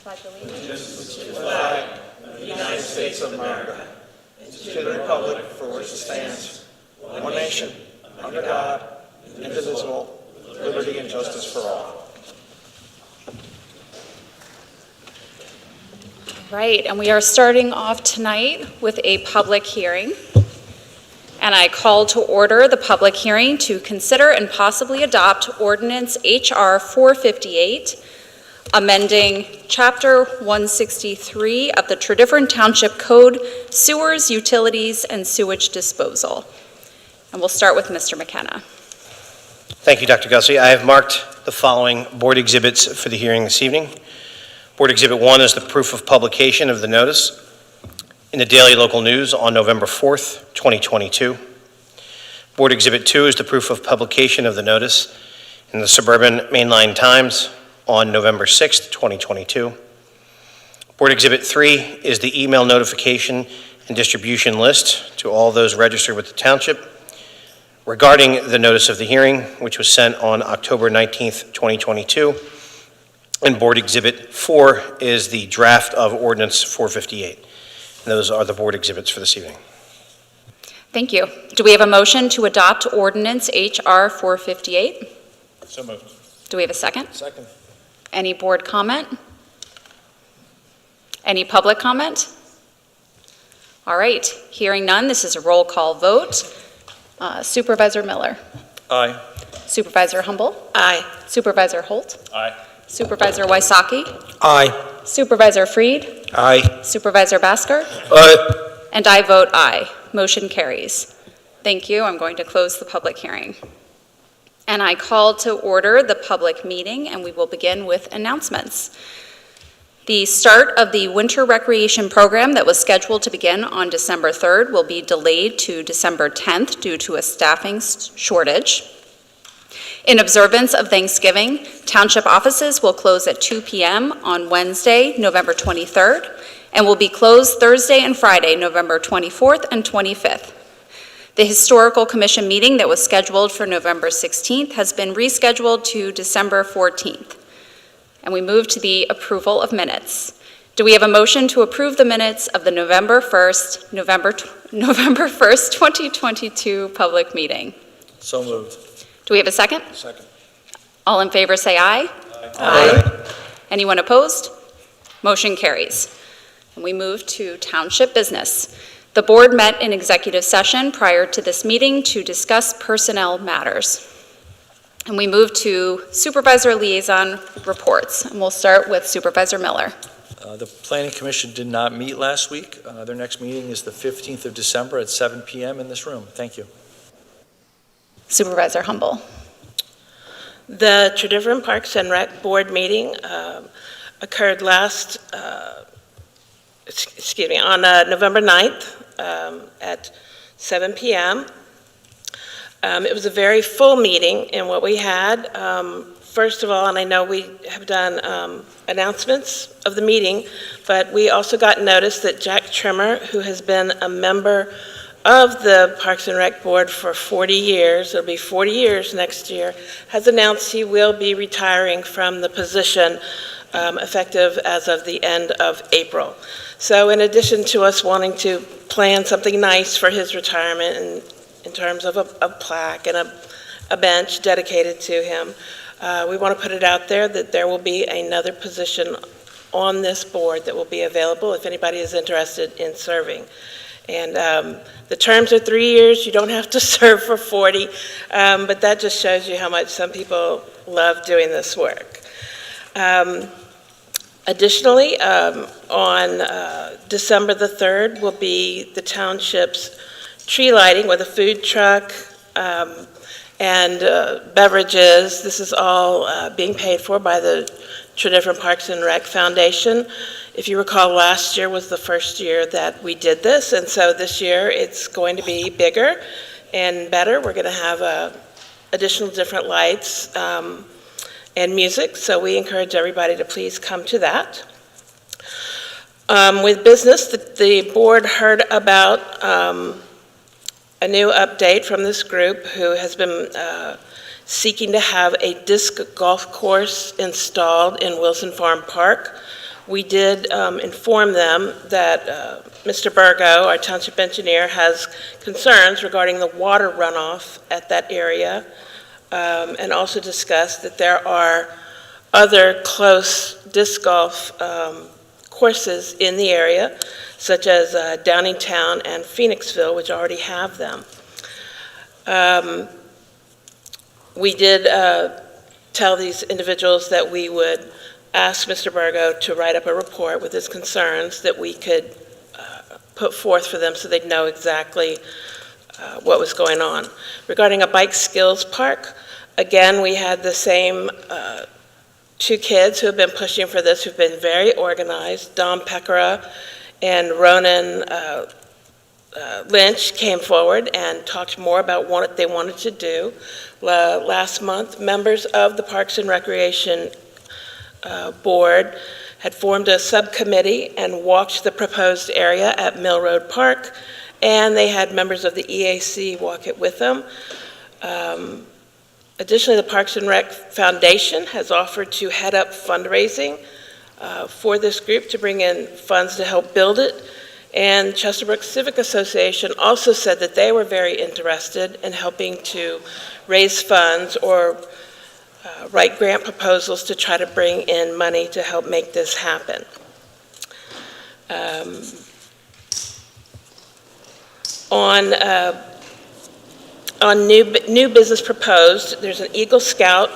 pledge allegiance to the flag of the United States of America, and to the republic for which it stands, one nation, under God, indivisible, with liberty and justice for all. Right, and we are starting off tonight with a public hearing. And I call to order the public hearing to consider and possibly adopt Ordinance H.R. 458, amending Chapter 163 of the Tredyffrin Township Code, Sewers, Utilities, and Sewage Disposal. And we'll start with Mr. McKenna. Thank you, Dr. Gussie. I have marked the following board exhibits for the hearing this evening. Board Exhibit 1 is the proof of publication of the notice in the Daily Local News on November 4th, 2022. Board Exhibit 2 is the proof of publication of the notice in the Suburban Mainline Times on November 6th, 2022. Board Exhibit 3 is the email notification and distribution list to all those registered with the Township regarding the notice of the hearing, which was sent on October 19th, 2022. And Board Exhibit 4 is the draft of Ordinance 458. And those are the board exhibits for this evening. Thank you. Do we have a motion to adopt Ordinance H.R. 458? So moved. Do we have a second? Second. Any board comment? Any public comment? All right, hearing none, this is a roll call vote. Supervisor Miller. Aye. Supervisor Humble. Aye. Supervisor Holt. Aye. Supervisor Wysocki. Aye. Supervisor Freed. Aye. Supervisor Basker. Aye. And I vote aye. Motion carries. Thank you. I'm going to close the public hearing. And I call to order the public meeting, and we will begin with announcements. The start of the winter recreation program that was scheduled to begin on December 3rd will be delayed to December 10th due to a staffing shortage. In observance of Thanksgiving, Township offices will close at 2 p.m. on Wednesday, November 23rd, and will be closed Thursday and Friday, November 24th and 25th. The Historical Commission meeting that was scheduled for November 16th has been rescheduled to December 14th. And we move to the approval of minutes. Do we have a motion to approve the minutes of the November 1st, 2022 public meeting? So moved. Do we have a second? Second. All in favor say aye. Aye. Anyone opposed? Motion carries. And we move to Township business. The board met in executive session prior to this meeting to discuss personnel matters. And we move to supervisor liaison reports. And we'll start with Supervisor Miller. The Planning Commission did not meet last week. Their next meeting is the 15th of December at 7 p.m. in this room. Thank you. Supervisor Humble. The Tredyffrin Parks and Rec Board meeting occurred on November 9th at 7 p.m. It was a very full meeting, and what we had, first of all, and I know we have done announcements of the meeting, but we also got notice that Jack Trimmer, who has been a member of the Parks and Rec Board for 40 years, it'll be 40 years next year, has announced he will be retiring from the position effective as of the end of April. So in addition to us wanting to plan something nice for his retirement and in terms of a plaque and a bench dedicated to him, we want to put it out there that there will be another position on this board that will be available if anybody is interested in serving. And the terms are 3 years. You don't have to serve for 40, but that just shows you how much some people love doing this work. Additionally, on December the 3rd will be the Township's tree lighting with a food truck and beverages. This is all being paid for by the Tredyffrin Parks and Rec Foundation. If you recall, last year was the first year that we did this, and so this year it's going to be bigger and better. We're going to have additional different lights and music, so we encourage everybody to please come to that. With business, the board heard about a new update from this group who has been seeking to have a disc golf course installed in Wilson Farm Park. We did inform them that Mr. Burgo, our township engineer, has concerns regarding the water runoff at that area, and also discussed that there are other close disc golf courses in the area, such as Downingtown and Phoenixville, which already have them. We did tell these individuals that we would ask Mr. Burgo to write up a report with his concerns that we could put forth for them so they'd know exactly what was going on. Regarding a bike skills park, again, we had the same two kids who have been pushing for this, who've been very organized. Dom Peckera and Ronan Lynch came forward and talked more about what they wanted to do. Last month, members of the Parks and Recreation Board had formed a subcommittee and walked the proposed area at Mill Road Park, and they had members of the EAC walk it with them. Additionally, the Parks and Rec Foundation has offered to head up fundraising for this group to bring in funds to help build it. And Chesterbrook Civic Association also said that they were very interested in helping to raise funds or write grant proposals to try to bring in money to help make this happen. On new business proposed, there's an Eagle Scout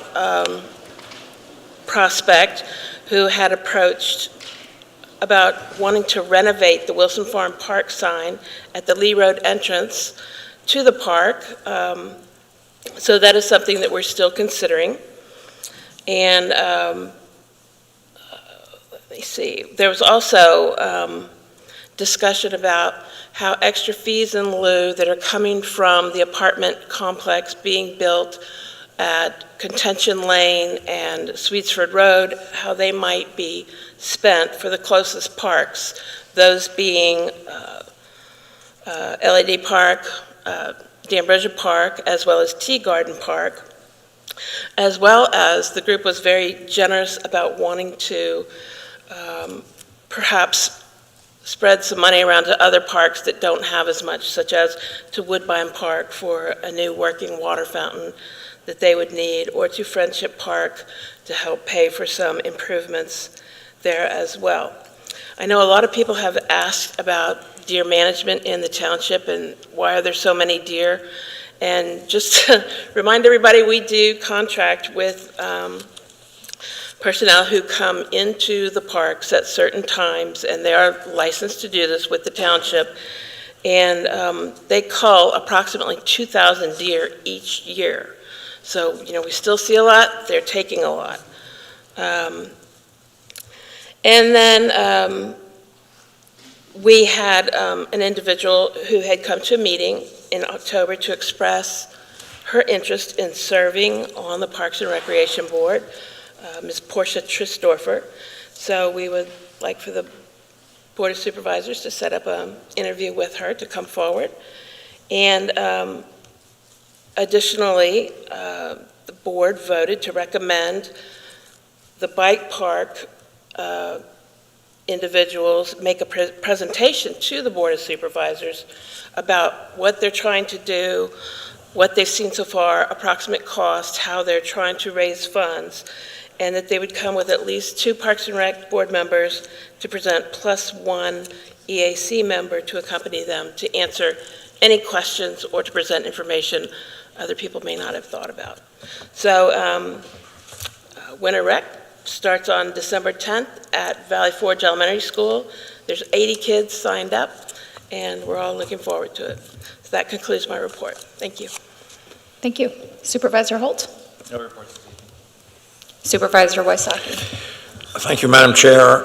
prospect who had approached about wanting to renovate the Wilson Farm Park sign at the Lee Road entrance to the park. So that is something that we're still considering. And let me see, there was also discussion about how extra fees in lieu that are coming from the apartment complex being built at Contention Lane and Sweetsford Road, how they might be spent for the closest parks, those being LED Park, D'Ambrosia Park, as well as Tea Garden Park, as well as the group was very generous about wanting to perhaps spread some money around to other parks that don't have as much, such as to Woodbine Park for a new working water fountain that they would need, or to Friendship Park to help pay for some improvements there as well. I know a lot of people have asked about deer management in the township and why are there so many deer. And just to remind everybody, we do contract with personnel who come into the parks at certain times, and they are licensed to do this with the township. And they cull approximately 2,000 deer each year. So, you know, we still see a lot, they're taking a lot. And then we had an individual who had come to a meeting in October to express her interest in serving on the Parks and Recreation Board, Ms. Portia Trisdorfer. So we would like for the Board of Supervisors to set up an interview with her to come forward. And additionally, the board voted to recommend the bike park individuals make a presentation to the Board of Supervisors about what they're trying to do, what they've seen so far, approximate cost, how they're trying to raise funds, and that they would come with at least 2 Parks and Rec board members to present, plus 1 EAC member to accompany them to answer any questions or to present information other people may not have thought about. So Winter Rec starts on December 10th at Valley Forge Elementary School. There's 80 kids signed up, and we're all looking forward to it. So that concludes my report. Thank you. Thank you. Supervisor Holt? No reports. Supervisor Wysocki? Thank you, Madam Chair.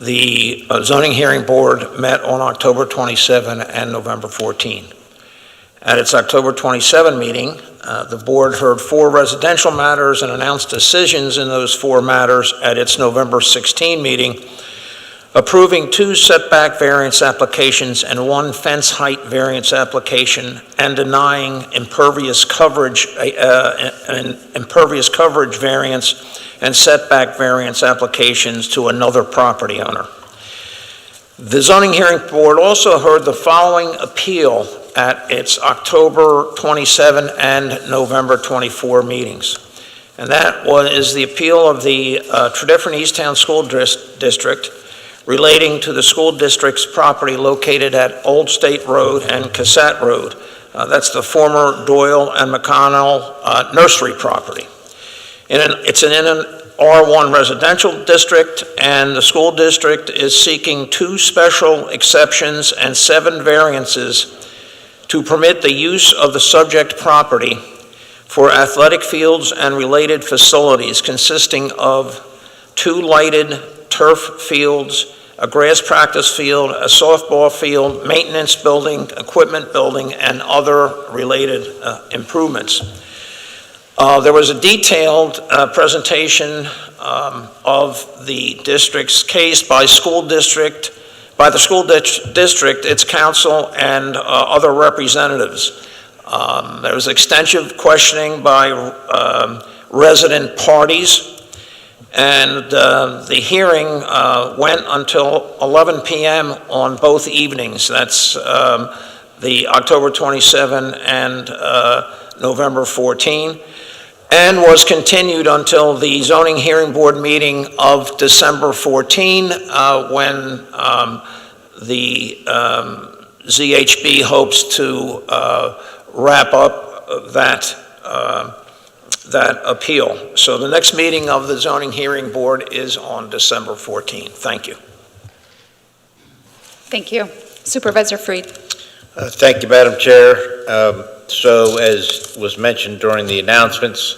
The zoning hearing board met on October 27 and November 14. At its October 27 meeting, the board heard 4 residential matters and announced decisions in those 4 matters at its November 16 meeting, approving 2 setback variance applications and 1 fence height variance application, and denying impervious coverage variance and setback variance applications to another property owner. The zoning hearing board also heard the following appeal at its October 27 and November 24 meetings. And that is the appeal of the Tredyffrin Easttown School District relating to the school district's property located at Old State Road and Cassette Road. That's the former Doyle and McConnell nursery property. It's in an R1 residential district, and the school district is seeking 2 special exceptions and 7 variances to permit the use of the subject property for athletic fields and related facilities consisting of 2 lighted turf fields, a grass practice field, a softball field, maintenance building, equipment building, and other related improvements. There was a detailed presentation of the district's case by the school district, its council, and other representatives. There was extensive questioning by resident parties, and the hearing went until 11 p.m. on both evenings. That's the October 27 and November 14, and was continued until the zoning hearing board meeting of December 14, when the ZHB hopes to wrap up that appeal. So the next meeting of the zoning hearing board is on December 14. Thank you. Thank you. Supervisor Freed. Thank you, Madam Chair. So as was mentioned during the announcements,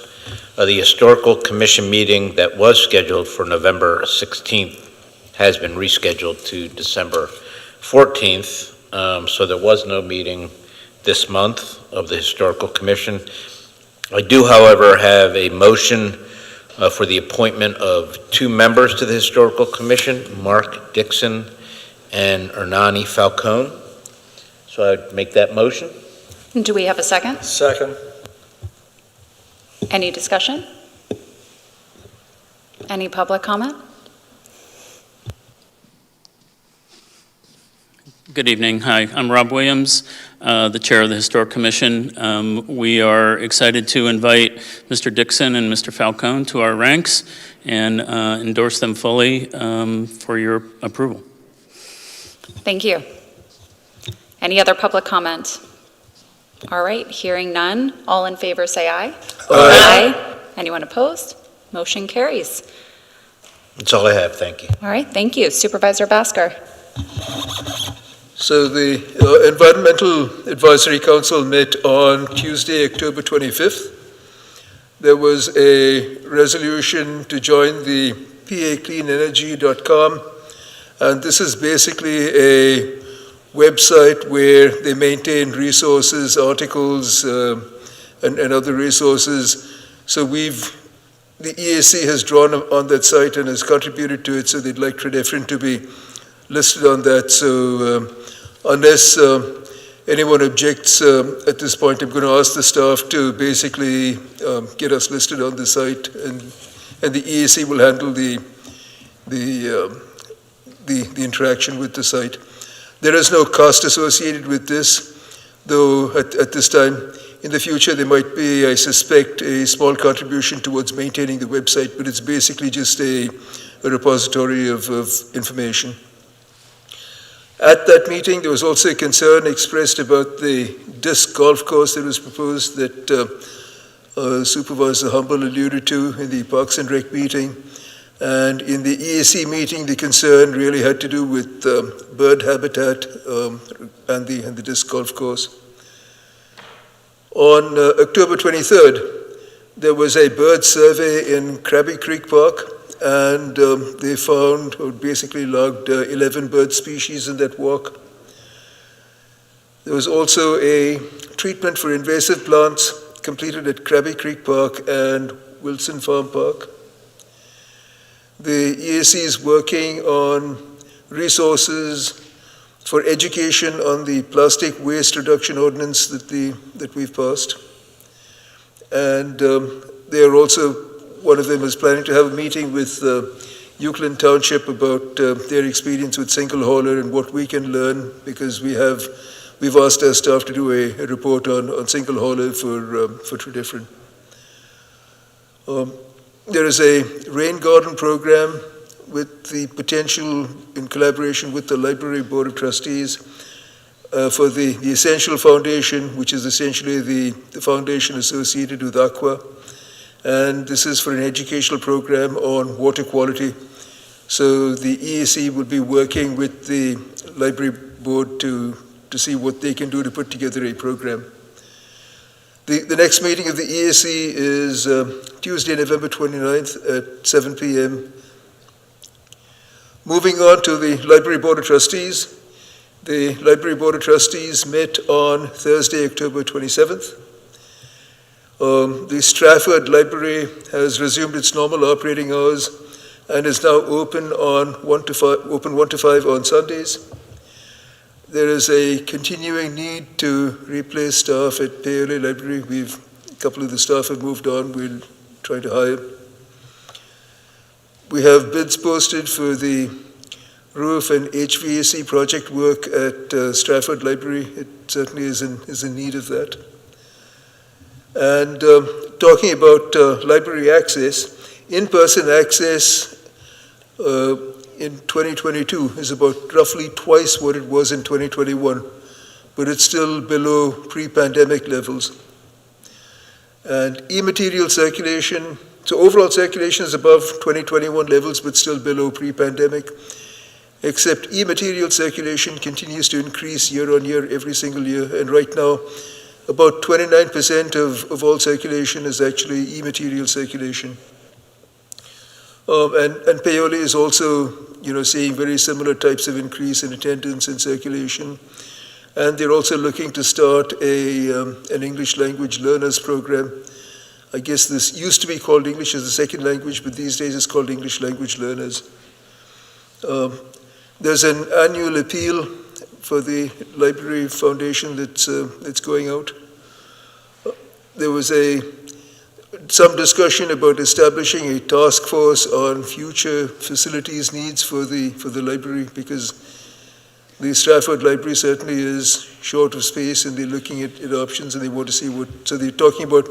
the Historical Commission meeting that was scheduled for November 16th has been rescheduled to December 14th. So there was no meeting this month of the Historical Commission. I do, however, have a motion for the appointment of 2 members to the Historical Commission, Mark Dixon and Ernani Falcone. So I'd make that motion. Do we have a second? Second. Any discussion? Any public comment? Good evening. Hi, I'm Rob Williams, the chair of the Historic Commission. We are excited to invite Mr. Dixon and Mr. Falcone to our ranks and endorse them fully for your approval. Thank you. Any other public comment? All right, hearing none. All in favor say aye. Aye. Anyone opposed? Motion carries. That's all I have. Thank you. All right, thank you. Supervisor Basker. So the Environmental Advisory Council met on Tuesday, October 25th. There was a resolution to join the pacleanenergy.com, and this is basically a website where they maintain resources, articles, and other resources. So the EAC has drawn on that site and has contributed to it, so they'd like Tredyffrin to be listed on that. So unless anyone objects at this point, I'm going to ask the staff to basically get us listed on the site, and the EAC will handle the interaction with the site. There is no cost associated with this, though at this time. In the future, there might be, I suspect, a small contribution towards maintaining the website, but it's basically just a repository of information. At that meeting, there was also a concern expressed about the disc golf course that was proposed that Supervisor Humble alluded to in the Parks and Rec meeting. And in the EAC meeting, the concern really had to do with bird habitat and the disc golf course. On October 23rd, there was a bird survey in Krabby Creek Park, and they found, or basically logged 11 bird species in that walk. There was also a treatment for invasive plants completed at Krabby Creek Park and Wilson Farm Park. The EAC is working on resources for education on the plastic waste reduction ordinance that we've passed. And they are also one of them is planning to have a meeting with Euclid Township about their experience with single hauler and what we can learn, because we've asked our staff to do a report on single hauler for Tredyffrin. There is a rain garden program with the potential, in collaboration with the Library Board of Trustees, for the Essential Foundation, which is essentially the foundation associated with Aqua. And this is for an educational program on water quality. So the EAC will be working with the Library Board to see what they can do to put together a program. The next meeting of the EAC is Tuesday, November 29th at 7 p.m. Moving on to the Library Board of Trustees. The Library Board of Trustees met on Thursday, October 27th. The Stratford Library has resumed its normal operating hours and is now open 1 to 5 on Sundays. There is a continuing need to replace staff at Paoli Library. A couple of the staff have moved on. We're trying to hire. We have bids posted for the roof and HVAC project work at Stratford Library. It certainly is in need of that. And talking about library access, in-person access in 2022 is about roughly twice what it was in 2021, but it's still below pre-pandemic levels. And e-material circulation, so overall circulation is above 2021 levels, but still below pre-pandemic, except e-material circulation continues to increase year on year, every single year, and right now, about 29% of all circulation is actually e-material circulation. And Paoli is also, seeing very similar types of increase in attendance and circulation. And they're also looking to start an English language learners program. I guess this used to be called English as a second language, but these days it's called English language learners. There's an annual appeal for the Library Foundation that's going out. There was some discussion about establishing a task force on future facilities needs for the library, because the Stratford Library certainly is short of space, and they're looking at options, and they want to see so they're talking about,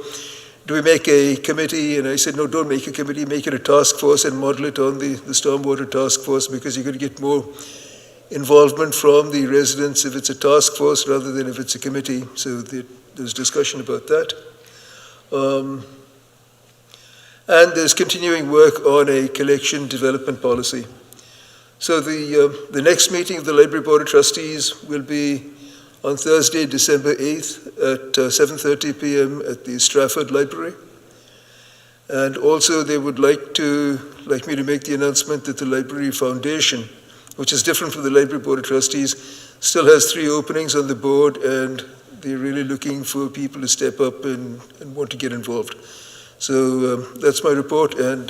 do we make a committee? And I said, no, don't make a committee, make it a task force and model it on the stormwater task force, because you're going to get more involvement from the residents if it's a task force rather than if it's a committee. So there's discussion about that. And there's continuing work on a collection development policy. So the next meeting of the Library Board of Trustees will be on Thursday, December 8th at 7:30 p.m. at the Stratford Library. And also they would like me to make the announcement that the Library Foundation, which is different from the Library Board of Trustees, still has 3 openings on the board, and they're really looking for people to step up and want to get involved. So that's my report, and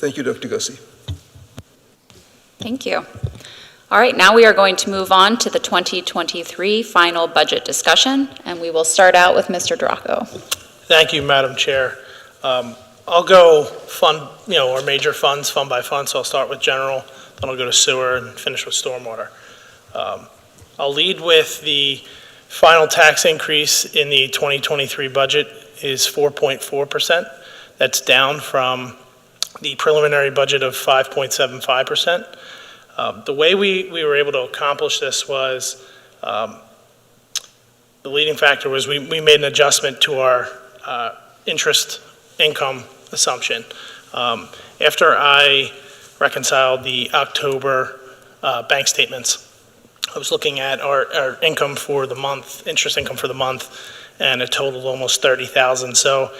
thank you, Dr. Gussie. Thank you. All right, now we are going to move on to the 2023 final budget discussion, and we will start out with Mr. Draco. Thank you, Madam Chair. I'll go our major funds, fund by fund, so I'll start with general, then I'll go to sewer and finish with stormwater. I'll lead with the final tax increase in the 2023 budget is 4.4%. That's down from the preliminary budget of 5.75%. The way we were able to accomplish this was, the leading factor was we made an adjustment to our interest income assumption. After I reconciled the October bank statements, I was looking at our income for the month, interest income for the month, and it totaled almost $30,000. So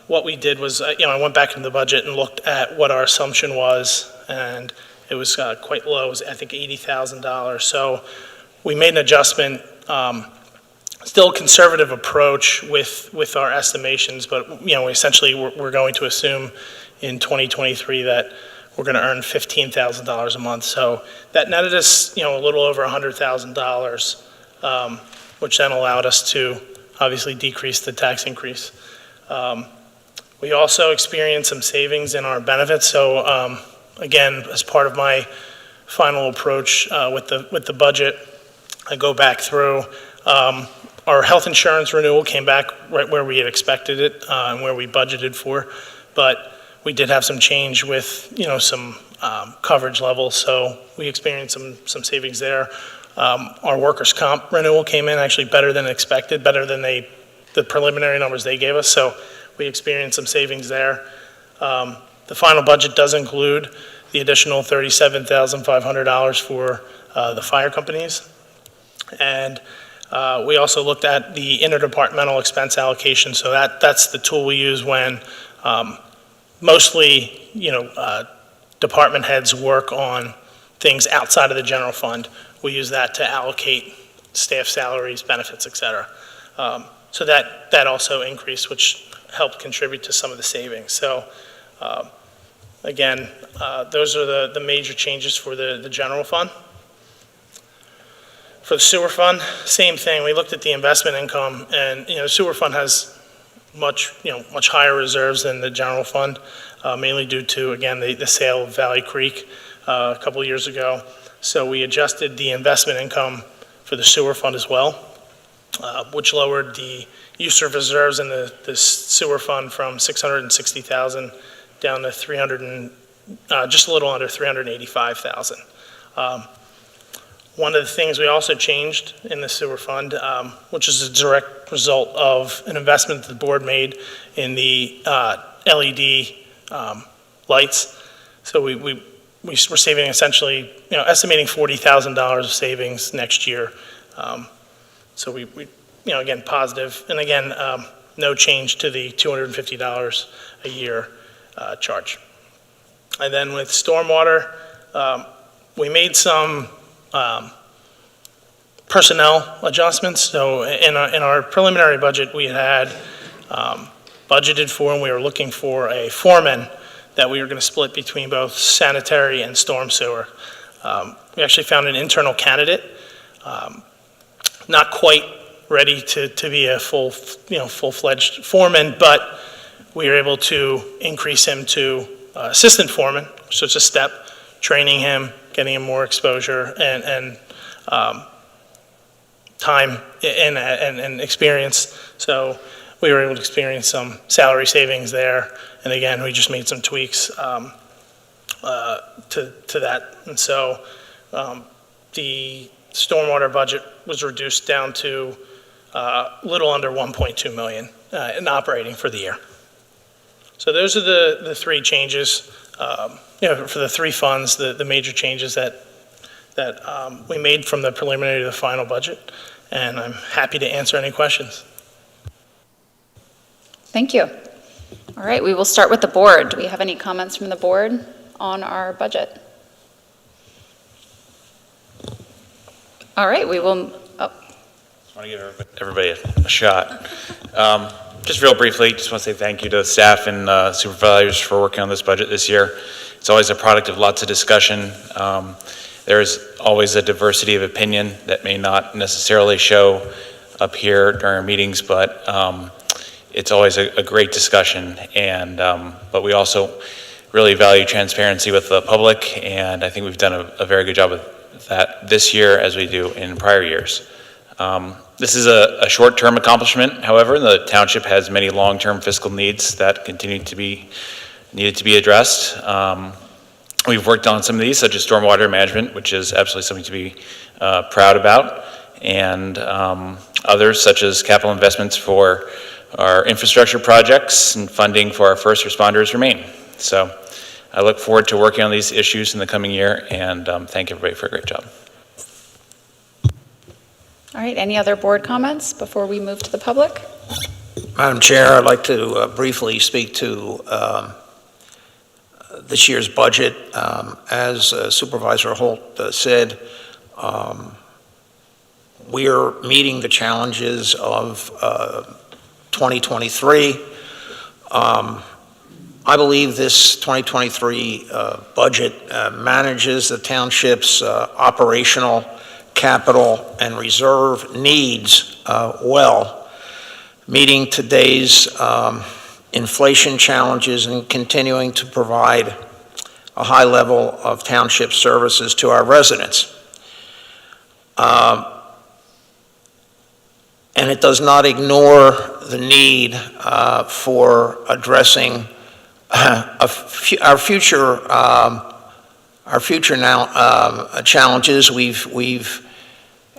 what we did was, I went back into the budget and looked at what our assumption was, and it was quite low. It was, I think, $80,000. So we made an adjustment, still a conservative approach with our estimations, but essentially we're going to assume in 2023 that we're going to earn $15,000 a month. So that netted us, a little over $100,000, which then allowed us to obviously decrease the tax increase. We also experienced some savings in our benefits. So again, as part of my final approach with the budget, I go back through. Our health insurance renewal came back right where we had expected it and where we budgeted for, but we did have some change with, some coverage levels, so we experienced some savings there. Our workers' comp renewal came in actually better than expected, better than the preliminary numbers they gave us, so we experienced some savings there. The final budget does include the additional $37,500 for the fire companies. And we also looked at the interdepartmental expense allocation. So that's the tool we use when mostly, department heads work on things outside of the general fund. We use that to allocate staff salaries, benefits, et cetera. So that also increased, which helped contribute to some of the savings. So again, those are the major changes for the general fund. For the sewer fund, same thing. We looked at the investment income, and the sewer fund has much higher reserves than the general fund, mainly due to, again, the sale of Valley Creek a couple of years ago. So we adjusted the investment income for the sewer fund as well, which lowered the use of reserves in the sewer fund from $660,000 down to just a little under $385,000. One of the things we also changed in the sewer fund, which is a direct result of an investment that the board made in the LED lights. So we're saving essentially, estimating $40,000 of savings next year. So we again, positive. And again, no change to the $250 a year charge. And then with stormwater, we made some personnel adjustments. So in our preliminary budget, we had budgeted for, and we were looking for a foreman that we were going to split between both sanitary and storm sewer. We actually found an internal candidate, not quite ready to be a full-fledged foreman, but we were able to increase him to assistant foreman, so it's a step, training him, getting him more exposure and time and experience. So we were able to experience some salary savings there. And again, we just made some tweaks to that. And so the stormwater budget was reduced down to a little under 1.2 million in operating for the year. So those are the three changes. For the three funds, the major changes that we made from the preliminary to the final budget, and I'm happy to answer any questions. Thank you. All right, we will start with the board. Do we have any comments from the board on our budget? All right, we will. I want to give everybody a shot. Just real briefly, just want to say thank you to the staff and supervisors for working on this budget this year. It's always a product of lots of discussion. There is always a diversity of opinion that may not necessarily show up here during our meetings, but it's always a great discussion. And but we also really value transparency with the public, and I think we've done a very good job with that this year as we do in prior years. This is a short-term accomplishment. However, the township has many long-term fiscal needs that needed to be addressed. We've worked on some of these, such as stormwater management, which is absolutely something to be proud about, and others, such as capital investments for our infrastructure projects and funding for our first responders remain. So I look forward to working on these issues in the coming year, and thank everybody for a great job. All right, any other board comments before we move to the public? Madam Chair, I'd like to briefly speak to this year's budget. As Supervisor Holt said, we're meeting the challenges of 2023. I believe this 2023 budget manages the township's operational, capital, and reserve needs well, meeting today's inflation challenges and continuing to provide a high level of township services to our residents. And it does not ignore the need for addressing our future challenges. We've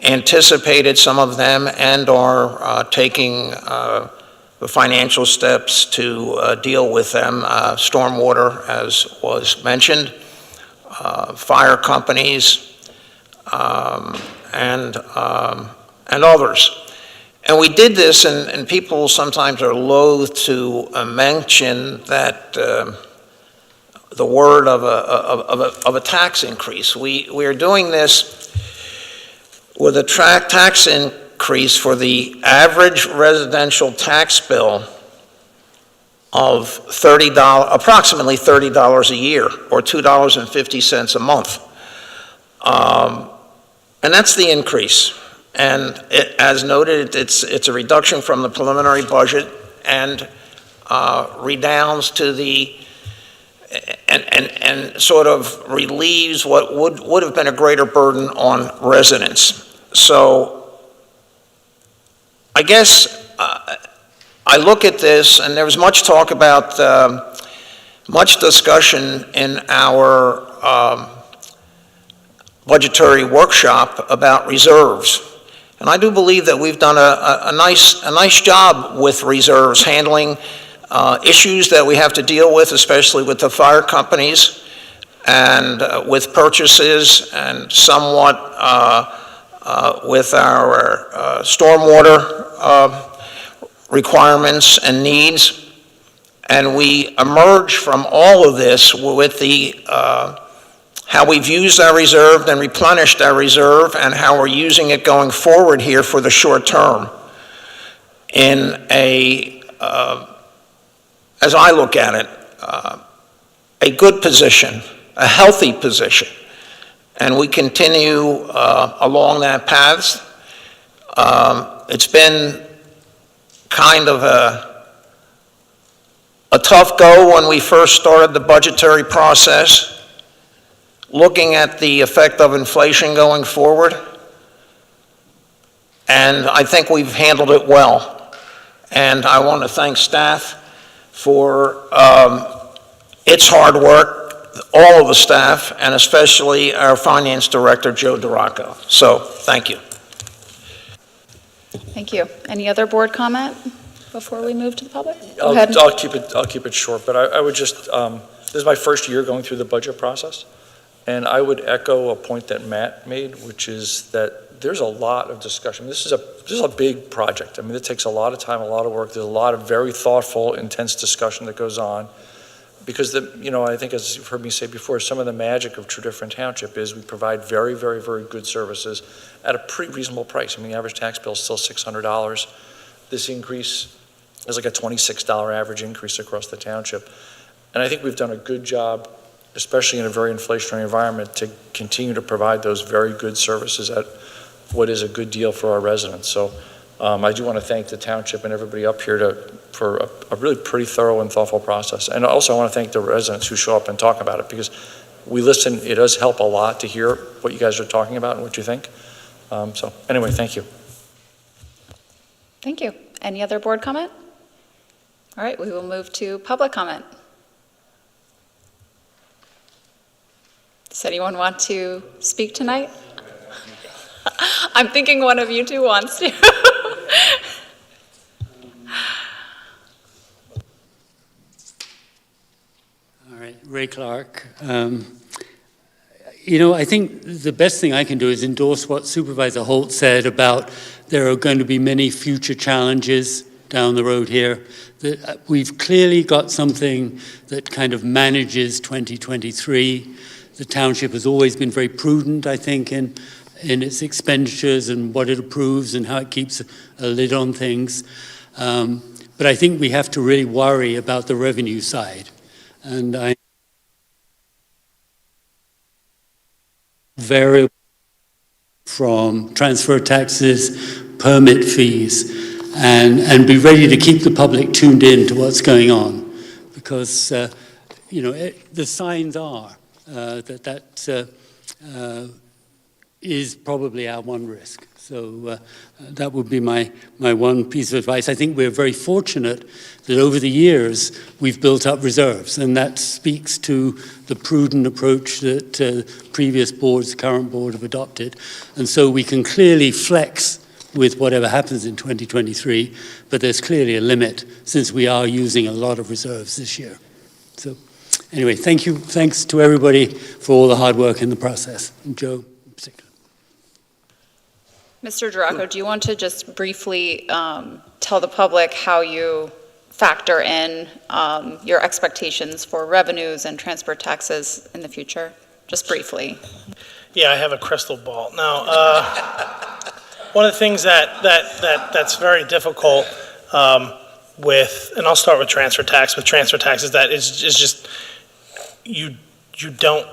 anticipated some of them and are taking the financial steps to deal with them. Stormwater, as was mentioned, fire companies, and others. And we did this, and people sometimes are loath to mention that the word of a tax increase. We are doing this with a tax increase for the average residential tax bill of approximately $30 a year, or $2.50 a month. And that's the increase. And as noted, it's a reduction from the preliminary budget and redounds to the, and sort of relieves what would have been a greater burden on residents. So I guess I look at this, and there was much talk about, much discussion in our budgetary workshop about reserves. And I do believe that we've done a nice job with reserves, handling issues that we have to deal with, especially with the fire companies and with purchases, and somewhat with our stormwater requirements and needs. And we emerge from all of this with the how we've used our reserve and replenished our reserve, and how we're using it going forward here for the short term in a, as I look at it, a good position, a healthy position. And we continue along that path. It's been kind of a tough go when we first started the budgetary process, looking at the effect of inflation going forward, and I think we've handled it well. And I want to thank staff for its hard work, all of the staff, and especially our Finance Director, Joe DeRocco. So, thank you. Thank you. Any other board comment before we move to the public? Go ahead. I'll keep it short, but I would just, this is my first year going through the budget process. And I would echo a point that Matt made, which is that there's a lot of discussion. This is a big project. I mean, it takes a lot of time, a lot of work. There's a lot of very thoughtful, intense discussion that goes on. Because I think, as you've heard me say before, some of the magic of Tredyffrin Township is we provide very, very, very good services at a pretty reasonable price. I mean, the average tax bill is still $600. This increase is like a $26 average increase across the township. And I think we've done a good job, especially in a very inflationary environment, to continue to provide those very good services at what is a good deal for our residents. So I do want to thank the township and everybody up here for a really pretty thorough and thoughtful process. And also I want to thank the residents who show up and talk about it, because we listen. It does help a lot to hear what you guys are talking about and what you think. So anyway, thank you. Thank you. Any other board comment? All right, we will move to public comment. Does anyone want to speak tonight? I'm thinking one of you two wants to. All right, Ray Clark. I think the best thing I can do is endorse what Supervisor Holt said about there are going to be many future challenges down the road here. That we've clearly got something that kind of manages 2023. The township has always been very prudent, I think, in its expenditures and what it approves and how it keeps a lid on things. But I think we have to really worry about the revenue side. And I vary from transfer taxes, permit fees, and be ready to keep the public tuned in to what's going on. Because, the signs are that is probably our one risk. So that would be my one piece of advice. I think we're very fortunate that over the years we've built up reserves, and that speaks to the prudent approach that previous boards, current board have adopted. And so we can clearly flex with whatever happens in 2023, but there's clearly a limit since we are using a lot of reserves this year. So anyway, thank you. Thanks to everybody for all the hard work in the process, and Joe in particular. Mr. Duraco, do you want to just briefly tell the public how you factor in your expectations for revenues and transport taxes in the future? Just briefly. Yeah, I have a crystal ball. Now, one of the things that's very difficult with, and I'll start with transfer tax, is that is just, you don't,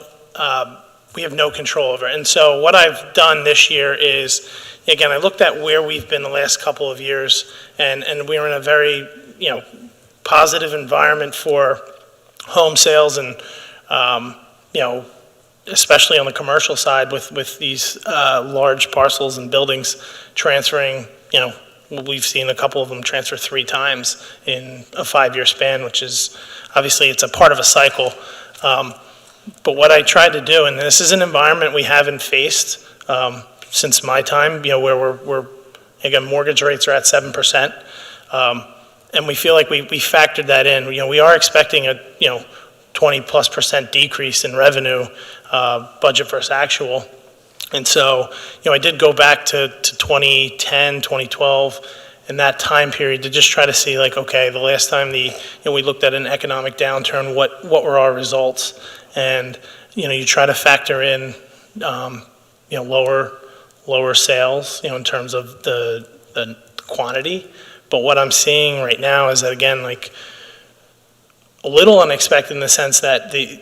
we have no control over it. And so what I've done this year is, again, I looked at where we've been the last couple of years, and we're in a very, positive environment for home sales, and, especially on the commercial side with these large parcels and buildings transferring, we've seen a couple of them transfer 3 times in a 5-year span, which is, obviously, it's a part of a cycle. But what I tried to do, and this is an environment we haven't faced since my time, where we're again, mortgage rates are at 7%, and we feel like we factored that in. We are expecting a 20+% decrease in revenue, budget versus actual. And so, I did go back to 2010, 2012, in that time period to just try to see, like, okay, the last time we looked at an economic downturn, what were our results? And, you try to factor in, lower sales, in terms of the quantity. But what I'm seeing right now is that, again, like, a little unexpected in the sense that the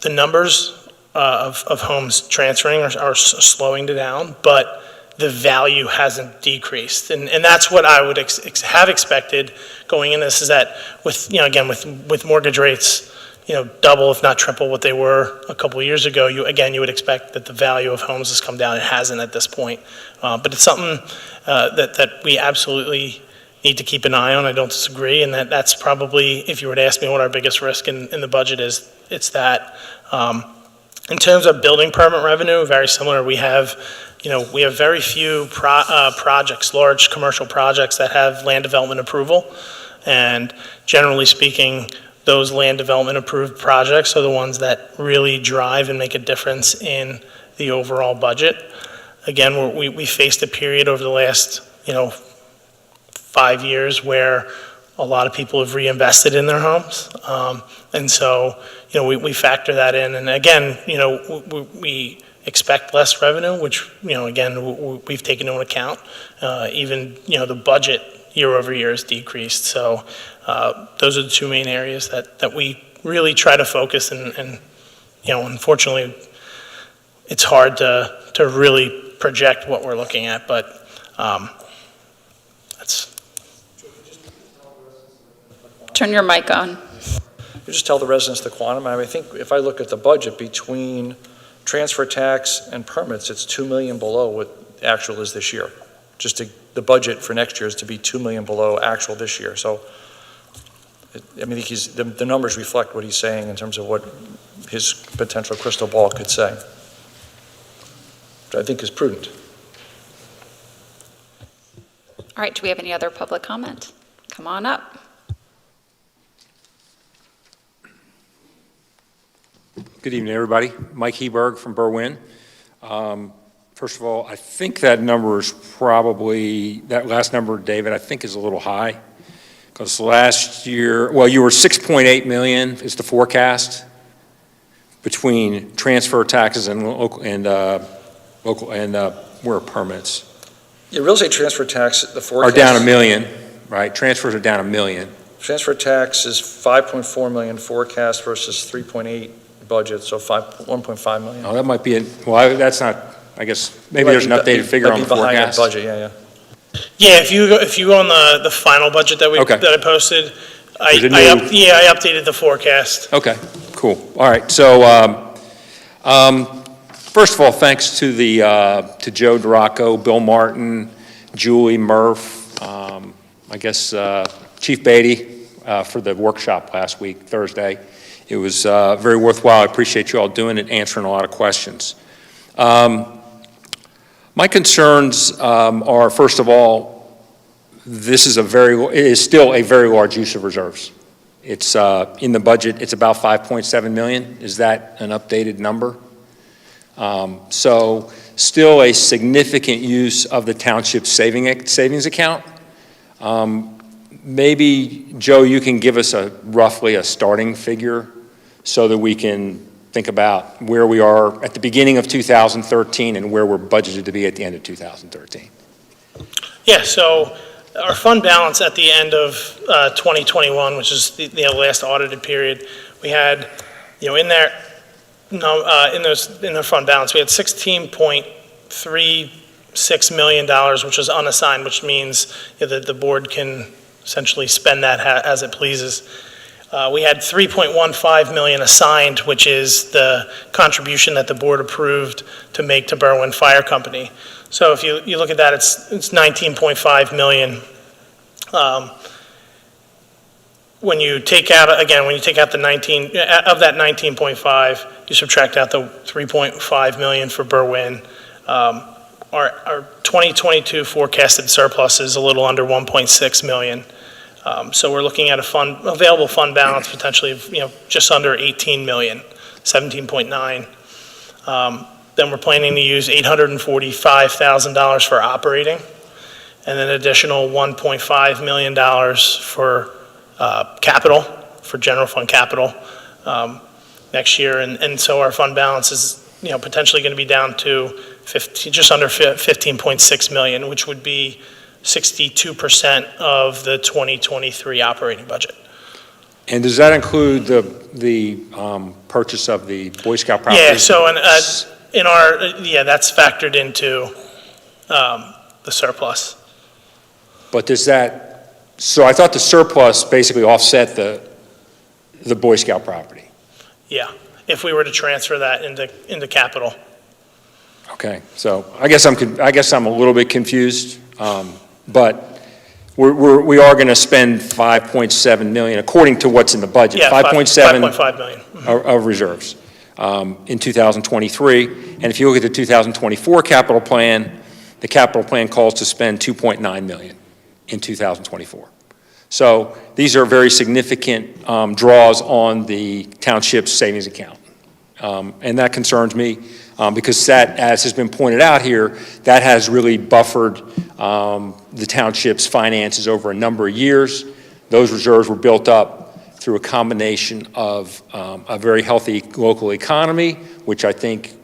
numbers of homes transferring are slowing down, but the value hasn't decreased. And that's what I would have expected going in this, is that with, again, with mortgage rates, double, if not triple what they were a couple of years ago, you would expect that the value of homes has come down. It hasn't at this point. But it's something that we absolutely need to keep an eye on. I don't disagree. And that's probably, if you were to ask me what our biggest risk in the budget is, it's that. In terms of building permit revenue, very similar. We have very few projects, large commercial projects, that have land development approval. And generally speaking, those land development approved projects are the ones that really drive and make a difference in the overall budget. Again, we faced a period over the last 5 years where a lot of people have reinvested in their homes. And so, we factor that in. And again, we expect less revenue, which, again, we've taken into account. Even, the budget year over year has decreased. So those are the 2 main areas that we really try to focus. And unfortunately, it's hard to really project what we're looking at, but that's. Turn your mic on. You just tell the residents the quantum. I think if I look at the budget between transfer tax and permits, it's $2 million below what actual is this year. The budget for next year is to be $2 million below actual this year. So, I mean, the numbers reflect what he's saying in terms of what his potential crystal ball could say, which I think is prudent. All right, do we have any other public comment? Come on up. Good evening, everybody. Mike Heberg from Berwyn. First of all, I think that number is probably, that last number, David, I think is a little high. Because last year, well, you were 6.8 million is the forecast between transfer taxes and local and where permits. Yeah, real estate transfer tax, the forecast. Are down $1 million, right? Transfers are down $1 million. Transfer tax is 5.4 million forecast versus 3.8 budget, so 1.5 million. Oh, that might be it. Well, that's not, I guess, maybe there's an updated figure on the forecast. Budget, yeah. Yeah, if you go on the final budget that Okay. that I posted, I Is it new? updated the forecast. Okay, cool. All right, so, first of all, thanks to to Joe Duraco, Bill Martin, Julie, Murph, I guess Chief Beatty for the workshop last week, Thursday. It was very worthwhile. I appreciate you all doing it, answering a lot of questions. My concerns are, first of all, it is still a very large use of reserves. It's in the budget, it's about 5.7 million. Is that an updated number? So still a significant use of the township savings account. Maybe, Joe, you can give us roughly a starting figure so that we can think about where we are at the beginning of 2013 and where we're budgeted to be at the end of 2013. Yeah, so our fund balance at the end of 2021, which is the last audited period, we had, in there, in the fund balance, we had $16.36 million, which is unassigned, which means that the board can essentially spend that as it pleases. We had $3.15 million assigned, which is the contribution that the board approved to make to Berwyn Fire Company. So if you look at that, it's 19.5 million. When you take out the 19 of that 19.5, you subtract out the 3.5 million for Berwyn. Our 2022 forecasted surplus is a little under 1.6 million. So we're looking at available fund balance potentially of just under 18 million, 17.9. Then we're planning to use $845,000 for operating, and then additional $1.5 million for capital, for general fund capital next year. And so our fund balance is potentially going to be down to just under 15.6 million, which would be 62% of the 2023 operating budget. And does that include the purchase of the Boy Scout property? Yeah, so that's factored into the surplus. But so I thought the surplus basically offset the Boy Scout property. Yeah, if we were to transfer that into capital. Okay, so I guess I'm a little bit confused, but we are going to spend 5.7 million according to what's in the budget. Yeah, 5.5 million of reserves in 2023. And if you look at the 2024 capital plan, the capital plan calls to spend 2.9 million in 2024. So these are very significant draws on the township's savings account. And that concerns me because that, as has been pointed out here, that has really buffered the township's finances over a number of years. Those reserves were built up through a combination of a very healthy local economy, which I think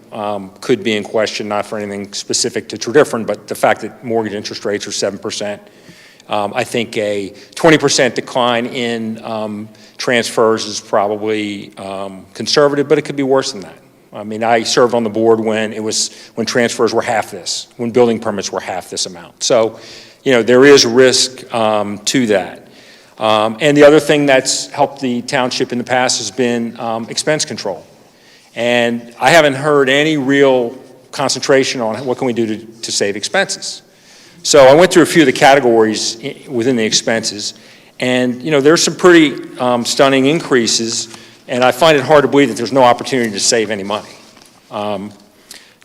could be in question, not for anything specific to Tredyffrin, but the fact that mortgage interest rates are 7%. I think a 20% decline in transfers is probably conservative, but it could be worse than that. I mean, I served on the board when transfers were half this, when building permits were half this amount. So, there is risk to that. And the other thing that's helped the township in the past has been expense control. And I haven't heard any real concentration on what can we do to save expenses. So I went through a few of the categories within the expenses, and there's some pretty stunning increases, and I find it hard to believe that there's no opportunity to save any money.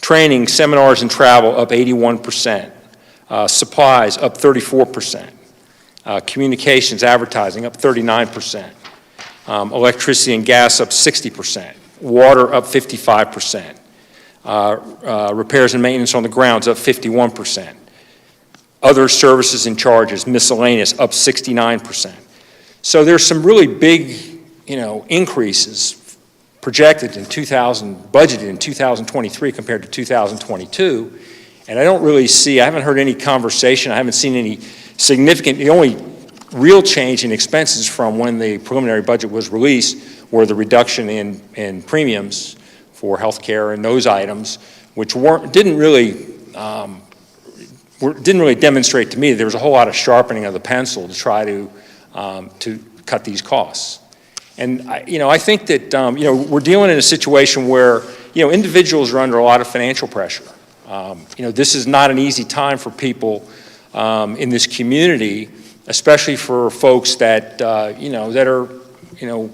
Training, seminars, and travel up 81%. Supplies up 34%. Communications, advertising up 39%. Electricity and gas up 60%. Water up 55%. Repairs and maintenance on the grounds up 51%. Other services and charges, miscellaneous, up 69%. So there's some really big, increases projected budgeted in 2023 compared to 2022. And I haven't heard any conversation, I haven't seen any significant, the only real change in expenses from when the preliminary budget was released were the reduction in premiums for health care and those items, which didn't really didn't really demonstrate to me there was a whole lot of sharpening of the pencil to try to cut these costs. And I think that we're dealing in a situation where individuals are under a lot of financial pressure. This is not an easy time for people in this community, especially for folks that that are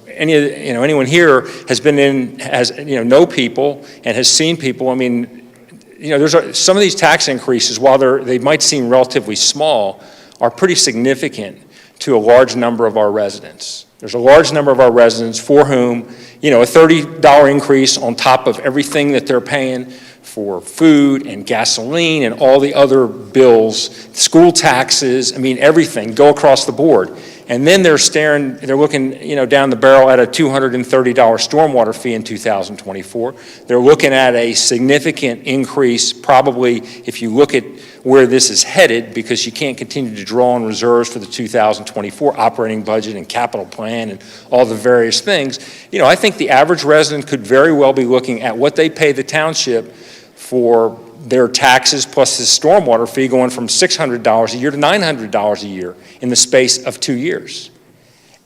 anyone here has been in, know people and has seen people. I mean, there's some of these tax increases, while they might seem relatively small, are pretty significant to a large number of our residents. There's a large number of our residents for whom, a $30 increase on top of everything that they're paying for food and gasoline and all the other bills, school taxes, everything, go across the board. And then they're looking, down the barrel at a $230 stormwater fee in 2024. They're looking at a significant increase, probably, if you look at where this is headed, because you can't continue to draw on reserves for the 2024 operating budget and capital plan and all the various things. I think the average resident could very well be looking at what they pay the township for their taxes plus the stormwater fee, going from $600 a year to $900 a year in the space of 2 years.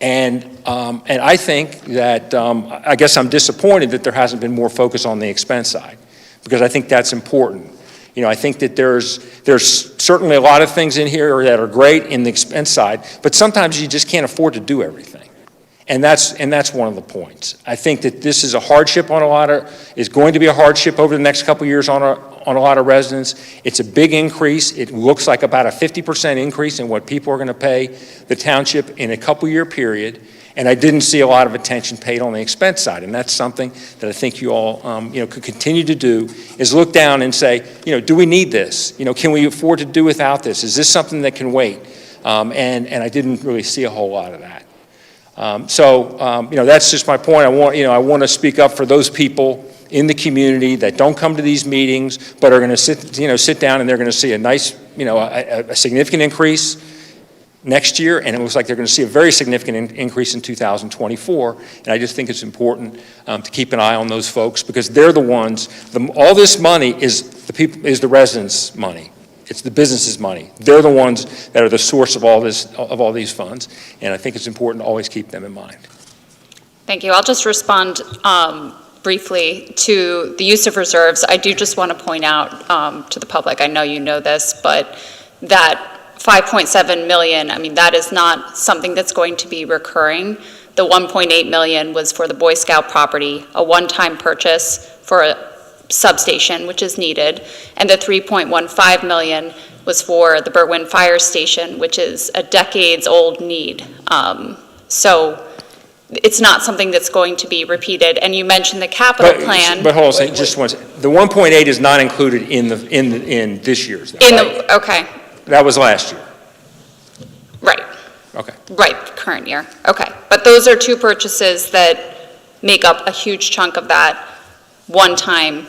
And I think that, I guess I'm disappointed that there hasn't been more focus on the expense side, because I think that's important. I think that there's certainly a lot of things in here that are great in the expense side, but sometimes you just can't afford to do everything. And that's one of the points. I think that this is a hardship is going to be a hardship over the next couple of years on a lot of residents. It's a big increase. It looks like about a 50% increase in what people are going to pay the township in a couple-year period. And I didn't see a lot of attention paid on the expense side. And that's something that I think you all could continue to do, is look down and say, do we need this? Can we afford to do without this? Is this something that can wait? And I didn't really see a whole lot of that. That's just my point. I want to speak up for those people in the community that don't come to these meetings, but are going to sit down, and they're going to see a nice, a significant increase next year, and it looks like they're going to see a very significant increase in 2024. And I just think it's important to keep an eye on those folks, because they're the ones. All this money is the residents' money. It's the business's money. They're the ones that are the source of all these funds, and I think it's important to always keep them in mind. Thank you. I'll just respond briefly to the use of reserves. I do just want to point out to the public, I know you know this, but that $5.7 million, that is not something that's going to be recurring. The $1.8 million was for the Boy Scout property, a one-time purchase for a substation, which is needed, and the $3.15 million was for the Berwyn Fire Station, which is a decades-old need. So it's not something that's going to be repeated. And you mentioned the capital plan. But hold on a second, just one second. The 1.8 is not included in this year's. Okay. That was last year. Right. Okay. Right, current year. Okay. But those are two purchases that make up a huge chunk of that one-time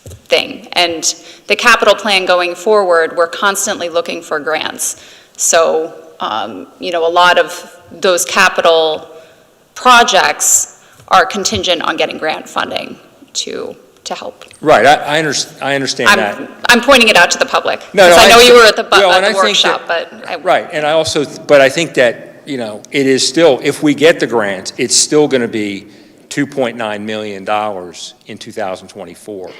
thing. And the capital plan going forward, we're constantly looking for grants. So, a lot of those capital projects are contingent on getting grant funding to help. Right, I understand that. I'm pointing it out to the public. No, I know you were at the I workshop, right, and but I think that, it is still, if we get the grants, it's still going to be $2.9 million in 2024,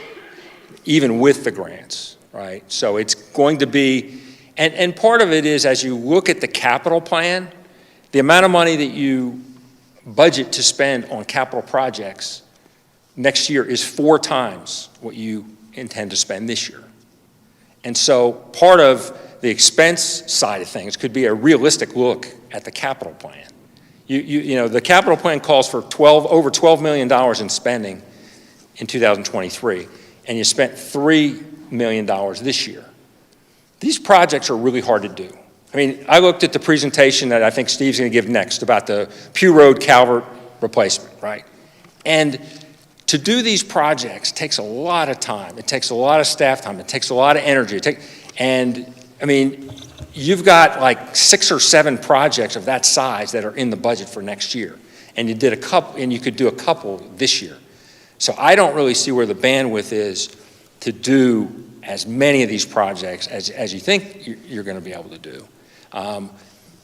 even with the grants, right? So it's going to be, and part of it is, as you look at the capital plan, the amount of money that you budget to spend on capital projects next year is 4 times what you intend to spend this year. And so part of the expense side of things could be a realistic look at the capital plan. The capital plan calls for over $12 million in spending in 2023, and you spent $3 million this year. These projects are really hard to do. I looked at the presentation that I think Steve's going to give next about the Pew Road Calvert replacement, right? And to do these projects takes a lot of time. It takes a lot of staff time. It takes a lot of energy. You've got like 6 or 7 projects of that size that are in the budget for next year. And you did a couple, and you could do a couple this year. So I don't really see where the bandwidth is to do as many of these projects as you think you're going to be able to do.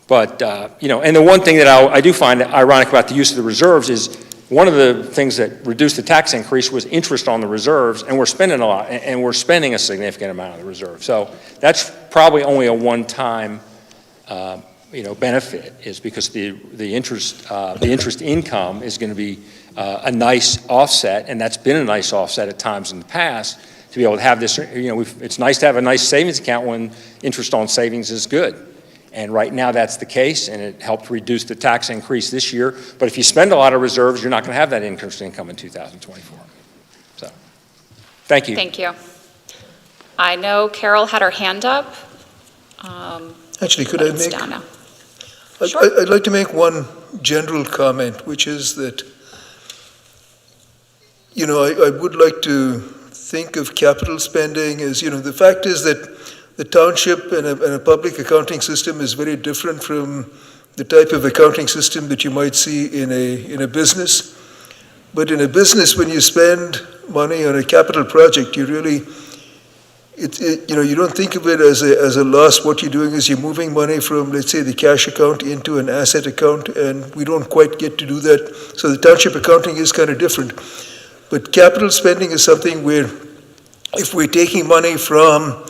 But and the one thing that I do find ironic about the use of the reserves is one of the things that reduced the tax increase was interest on the reserves, and we're spending a lot, and we're spending a significant amount of the reserve. So that's probably only a one-time, benefit, is because the interest income is going to be a nice offset, and that's been a nice offset at times in the past to be able to have this. It's nice to have a nice savings account when interest on savings is good. And right now that's the case, and it helped reduce the tax increase this year. But if you spend a lot of reserves, you're not going to have that interest income in 2024. So, thank you. Thank you. I know Carol had her hand up. Actually, could I It's make? down now. I'd like to make one general comment, which is that, I would like to think of capital spending as, the fact is that the township and a public accounting system is very different from the type of accounting system that you might see in a business. But in a business, when you spend money on a capital project, you really, you don't think of it as a loss. What you're doing is you're moving money from, let's say, the cash account into an asset account, and we don't quite get to do that. So the township accounting is kind of different. But capital spending is something where if we're taking money from,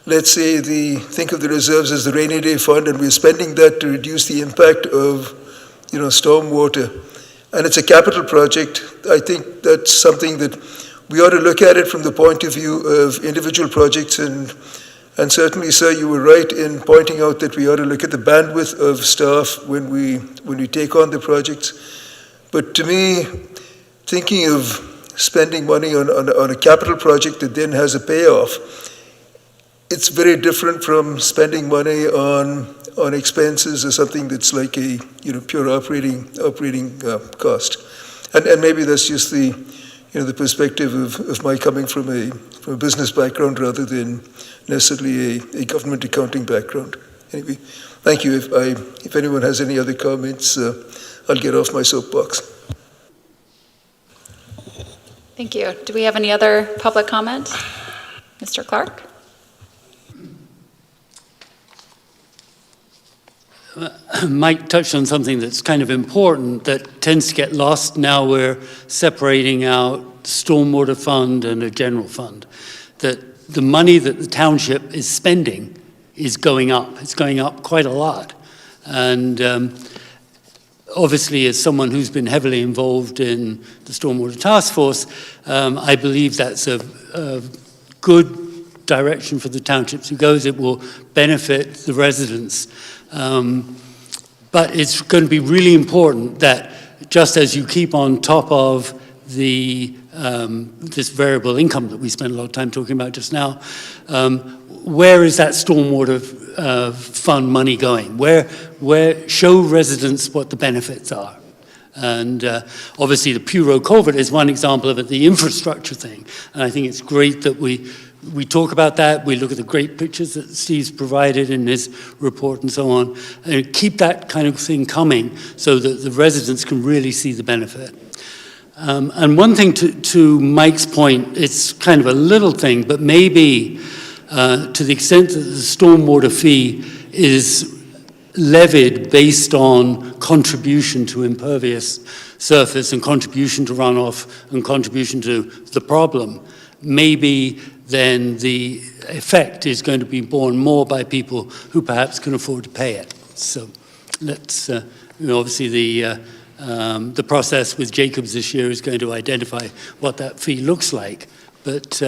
let's say, think of the reserves as the rainy day fund, and we're spending that to reduce the impact of, stormwater, and it's a capital project, I think that's something that we ought to look at it from the point of view of individual projects, and certainly, sir, you were right in pointing out that we ought to look at the bandwidth of staff when we take on the projects. But to me, thinking of spending money on a capital project that then has a payoff, it's very different from spending money on expenses or something that's like a pure operating cost, and maybe that's just the the perspective of my coming from a business background rather than necessarily a government accounting background. Anyway, thank you. If anyone has any other comments, I'll get off my soapbox. Thank you. Do we have any other public comment? Mr. Clark? Mike touched on something that's kind of important that tends to get lost. Now we're separating out stormwater fund and a general fund. That the money that the township is spending is going up. It's going up quite a lot. And obviously, as someone who's been heavily involved in the Stormwater Task Force, I believe that's a good direction for the township to go. It will benefit the residents. But it's going to be really important that just as you keep on top of this variable income that we spent a lot of time talking about just now, where is that stormwater fund money going? Where show residents what the benefits are. And obviously the Puro culvert is one example of it, the infrastructure thing. And I think it's great that we talk about that, we look at the great pictures that Steve's provided in his report and so on, and keep that kind of thing coming so that the residents can really see the benefit. And one thing to Mike's point, it's kind of a little thing, but maybe to the extent that the stormwater fee is levied based on contribution to impervious surface and contribution to runoff and contribution to the problem, maybe then the effect is going to be borne more by people who perhaps can afford to pay it. So let's, obviously the process with Jacobs this year is going to identify what that fee looks like, but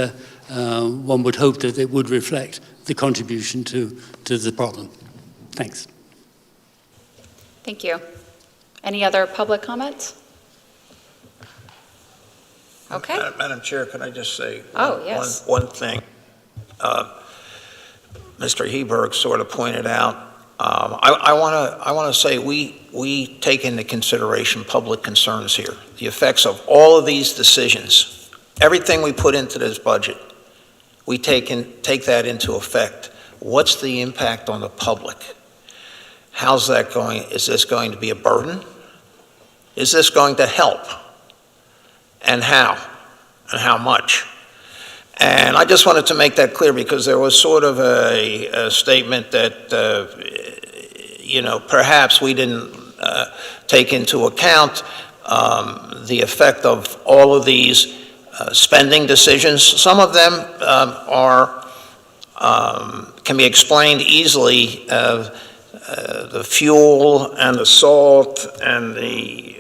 one would hope that it would reflect the contribution to the problem. Thanks. Thank you. Any other public comments? Okay. Madam Chair, can I just say yes. one thing? Mr. Heberg sort of pointed out, I want to say we take into consideration public concerns here. The effects of all of these decisions, everything we put into this budget, we take that into effect. What's the impact on the public? How's that going? Is this going to be a burden? Is this going to help? And how? And how much? And I just wanted to make that clear because there was sort of a statement that, perhaps we didn't take into account the effect of all of these spending decisions. Some of them can be explained easily. The fuel and the salt and the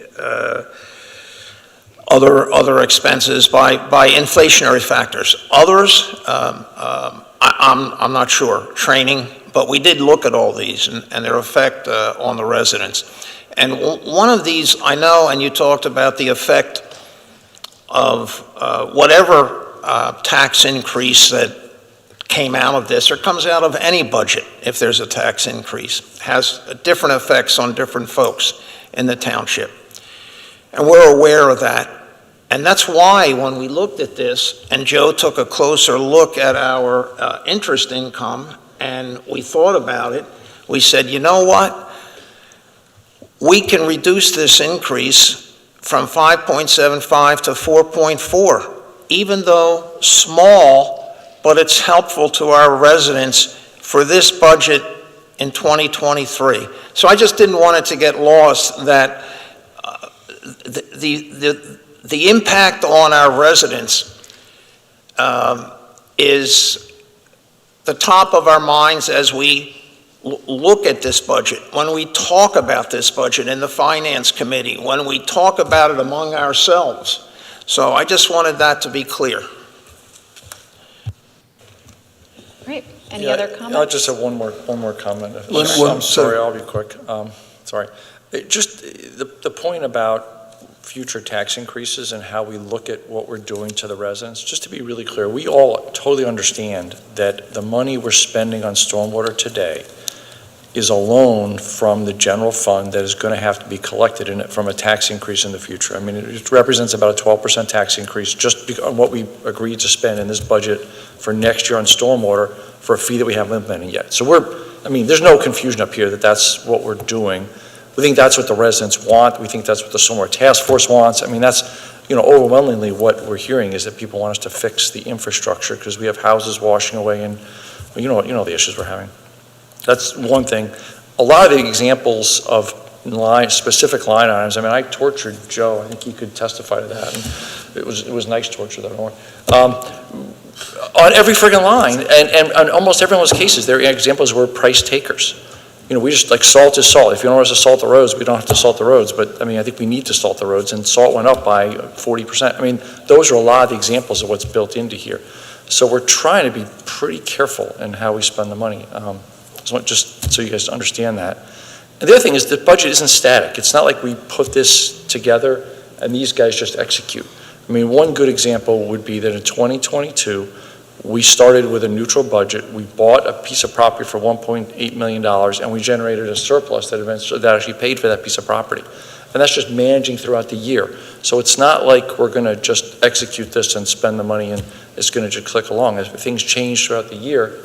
other expenses by inflationary factors. Others, I'm not sure. Training, but we did look at all these and their effect on the residents. And one of these I know, and you talked about the effect of whatever tax increase that came out of this or comes out of any budget. If there's a tax increase, has different effects on different folks in the township. And we're aware of that. And that's why when we looked at this, and Joe took a closer look at our interest income, and we thought about it, we said, you know what? We can reduce this increase from 5.75 to 4.4, even though small, but it's helpful to our residents for this budget in 2023. So I just didn't want it to get lost that the impact on our residents is the top of our minds as we look at this budget, when we talk about this budget in the Finance Committee, when we talk about it among ourselves. So I just wanted that to be clear. Great. Any other comments? I just have one more comment. I'm sorry, I'll be quick. Sorry. Just the point about future tax increases and how we look at what we're doing to the residents, just to be really clear, we all totally understand that the money we're spending on stormwater today is a loan from the general fund that is going to have to be collected in it from a tax increase in the future. I mean, it represents about a 12% tax increase just on what we agreed to spend in this budget for next year on stormwater for a fee that we haven't implemented yet. So there's no confusion up here that that's what we're doing. We think that's what the residents want. We think that's what the stormwater task force wants. I mean, that's, overwhelmingly what we're hearing is that people want us to fix the infrastructure because we have houses washing away and, you know the issues we're having. That's one thing. A lot of the examples of specific line items, I mean, I tortured Joe. I think he could testify to that. And it was nice torture, though. On every friggin' line, and on almost every one of those cases, their examples were price takers. We just, like, salt is salt. If you don't want us to salt the roads, we don't have to salt the roads. But, I think we need to salt the roads, and salt went up by 40%. Those are a lot of the examples of what's built into here. So we're trying to be pretty careful in how we spend the money, just so you guys understand that. And the other thing is the budget isn't static. It's not like we put this together and these guys just execute. One good example would be that in 2022, we started with a neutral budget. We bought a piece of property for $1.8 million, and we generated a surplus that actually paid for that piece of property. And that's just managing throughout the year. So it's not like we're going to just execute this and spend the money and it's going to just click along. As things change throughout the year,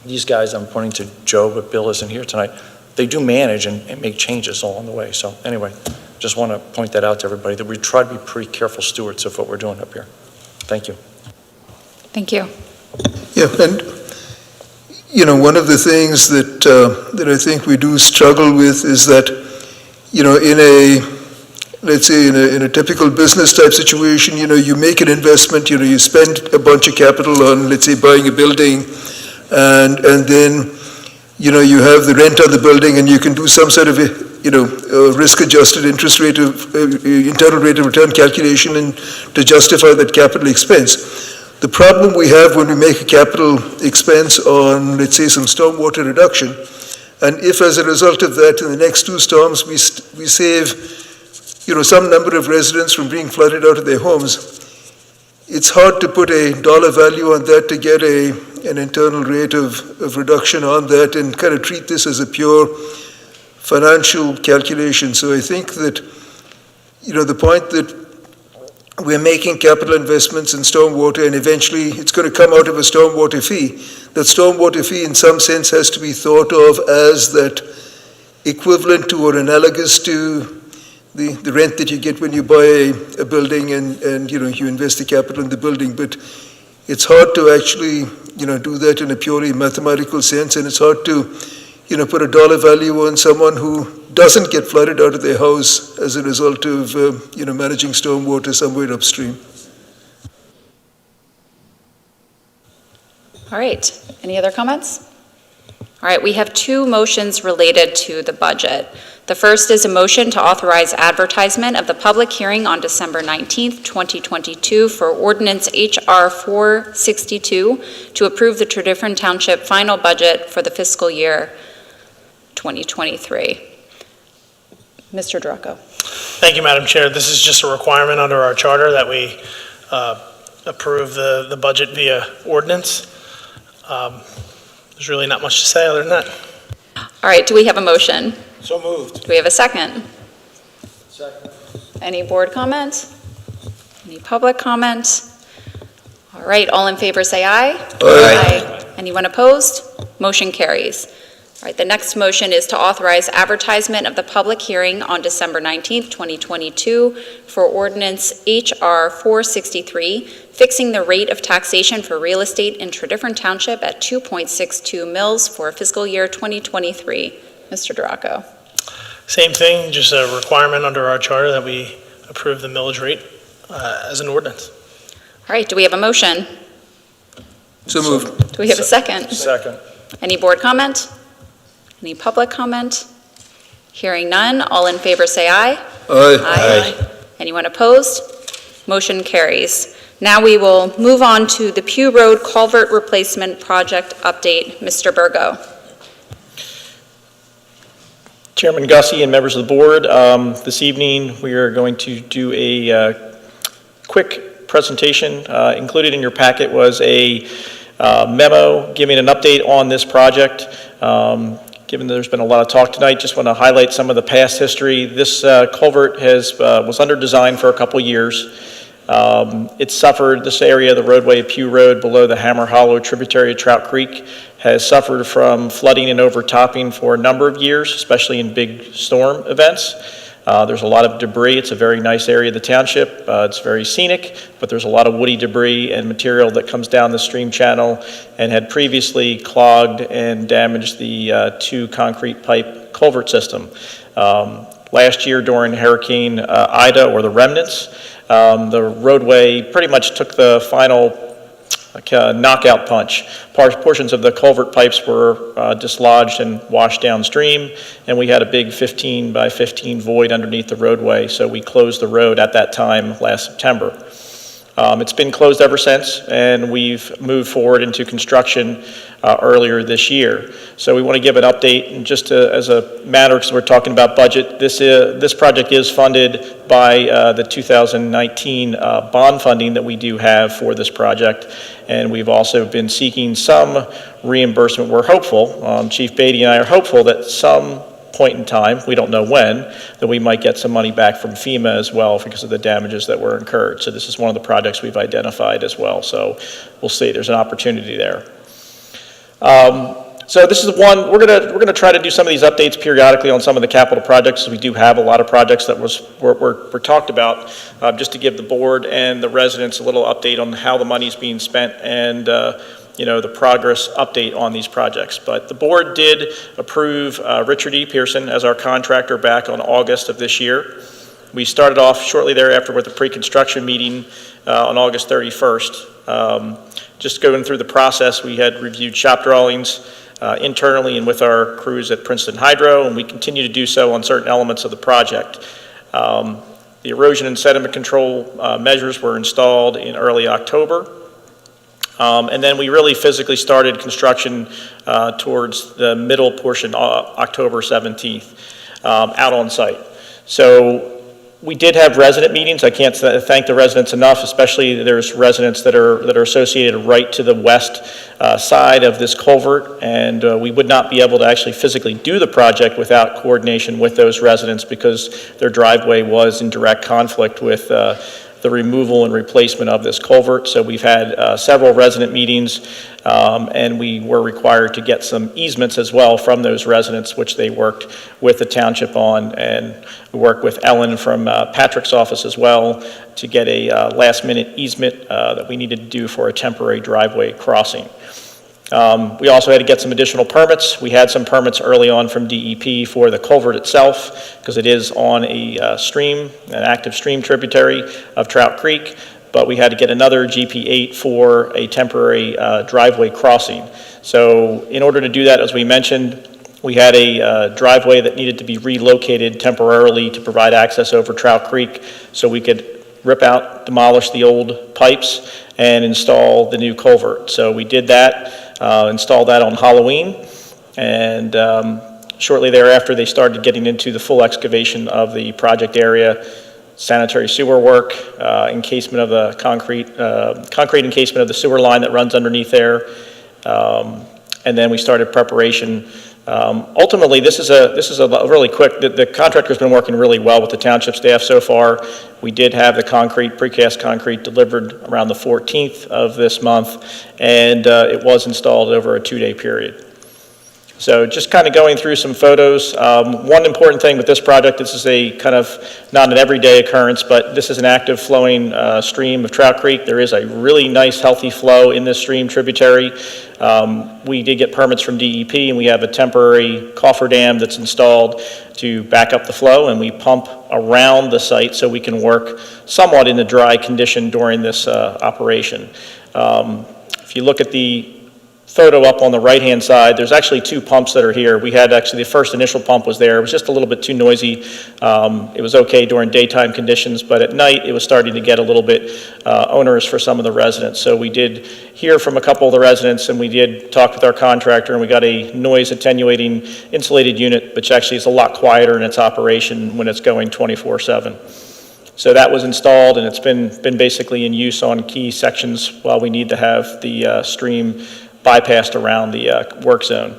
these guys, I'm pointing to Joe, but Bill isn't here tonight, they do manage and make changes along the way. So anyway, just want to point that out to everybody, that we try to be pretty careful stewards of what we're doing up here. Thank you. Thank you. Yeah, and one of the things that I think we do struggle with is that, let's say in a typical business type situation, you make an investment, you spend a bunch of capital on, let's say, buying a building, and then, you have the rent on the building, and you can do some sort of a risk-adjusted interest rate of internal rate of return calculation and to justify that capital expense. The problem we have when we make a capital expense on, let's say, some stormwater reduction, and if as a result of that in the next two storms we save, some number of residents from being flooded out of their homes, it's hard to put a dollar value on that to get an internal rate of reduction on that and kind of treat this as a pure financial calculation. So I think that, the point that we're making capital investments in stormwater and eventually it's going to come out of a stormwater fee. That stormwater fee in some sense has to be thought of as that equivalent to or analogous to the rent that you get when you buy a building and you invest the capital in the building. But it's hard to actually, do that in a purely mathematical sense, and it's hard to, put a dollar value on someone who doesn't get flooded out of their house as a result of, managing stormwater somewhere upstream. All right, any other comments? All right, we have two motions related to the budget. The first is a motion to authorize advertisement of the public hearing on December 19th, 2022 for Ordinance H.R. 462 to approve the Tredyffrin Township final budget for the fiscal year 2023. Mr. Draco. Thank you, Madam Chair. This is just a requirement under our charter that we approve the budget via ordinance. There's really not much to say other than that. All right, do we have a motion? So moved. Do we have a second? Second. Any board comments? Any public comments? All right, all in favor say aye. Aye. Anyone opposed? Motion carries. All right, the next motion is to authorize advertisement of the public hearing on December 19th, 2022 for Ordinance H.R. 463, fixing the rate of taxation for real estate in Tredyffrin Township at 2.62 mils for fiscal year 2023. Mr. Draco. Same thing, just a requirement under our charter that we approve the millage rate as an ordinance. All right, do we have a motion? So moved. Do we have a second? Second. Any board comment? Any public comment? Hearing none, all in favor say aye. Aye. Anyone opposed? Motion carries. Now we will move on to the Pew Road Culvert Replacement Project update. Mr. Burgo. Chairman Gussie and members of the board, this evening we are going to do a quick presentation. Included in your packet was a memo giving an update on this project. Given that there's been a lot of talk tonight, just want to highlight some of the past history. This culvert was under design for a couple years. It suffered, this area, the roadway of Pew Road below the Hammer Hollow tributary of Trout Creek, has suffered from flooding and overtopping for a number of years, especially in big storm events. There's a lot of debris. It's a very nice area of the township. It's very scenic, but there's a lot of woody debris and material that comes down the stream channel and had previously clogged and damaged the two concrete pipe culvert system. Last year during Hurricane Ida, or the remnants, the roadway pretty much took the final knockout punch. Portions of the culvert pipes were dislodged and washed downstream, and we had a big 15 by 15 void underneath the roadway, so we closed the road at that time last September. It's been closed ever since, and we've moved forward into construction earlier this year. So we want to give an update, and just as a matter, because we're talking about budget, this project is funded by the 2019 bond funding that we do have for this project, and we've also been seeking some reimbursement. We're hopeful, Chief Beatty and I are hopeful that some point in time, we don't know when, that we might get some money back from FEMA as well because of the damages that were incurred. So this is one of the projects we've identified as well. So we'll see, there's an opportunity there. So this is one, we're gonna try to do some of these updates periodically on some of the capital projects. We do have a lot of projects that were talked about, just to give the board and the residents a little update on how the money's being spent and the progress update on these projects. But the board did approve Richard E. Pearson as our contractor back on August of this year. We started off shortly thereafter with a pre-construction meeting on August 31st. Just going through the process, we had reviewed shop drawings internally and with our crews at Princeton Hydro, and we continue to do so on certain elements of the project. The erosion and sediment control measures were installed in early October. And then we really physically started construction towards the middle portion, October 17th, out on site. So we did have resident meetings. I can't thank the residents enough, especially there's residents that are associated right to the west side of this culvert, and we would not be able to actually physically do the project without coordination with those residents because their driveway was in direct conflict with the removal and replacement of this culvert. So we've had several resident meetings, and we were required to get some easements as well from those residents, which they worked with the township on, and we worked with Ellen from Patrick's office as well to get a last-minute easement that we needed to do for a temporary driveway crossing. We also had to get some additional permits. We had some permits early on from DEP for the culvert itself because it is on a stream, an active stream tributary of Trout Creek, but we had to get another GP8 for a temporary driveway crossing. So in order to do that, as we mentioned, we had a driveway that needed to be relocated temporarily to provide access over Trout Creek so we could rip out, demolish the old pipes, and install the new culvert. So we did that, installed that on Halloween, and shortly thereafter they started getting into the full excavation of the project area, sanitary sewer work, encasement of the concrete encasement of the sewer line that runs underneath there, and then we started preparation. Ultimately, this is a really quick, the contractor's been working really well with the township staff so far. We did have the precast concrete delivered around the 14th of this month, and it was installed over a 2-day period. So just kind of going through some photos. One important thing with this project, this is a kind of not an everyday occurrence, but this is an active flowing stream of Trout Creek. There is a really nice healthy flow in this stream tributary. We did get permits from DEP, and we have a temporary cofferdam that's installed to back up the flow, and we pump around the site so we can work somewhat in a dry condition during this operation. If you look at the photo up on the right-hand side, there's actually 2 pumps that are here. We had actually, the first initial pump was there. It was just a little bit too noisy. It was okay during daytime conditions, but at night it was starting to get a little bit onerous for some of the residents. So we did hear from a couple of the residents, and we did talk with our contractor, and we got a noise attenuating insulated unit, which actually is a lot quieter in its operation when it's going 24/7. So that was installed, and it's been basically in use on key sections while we need to have the stream bypassed around the work zone.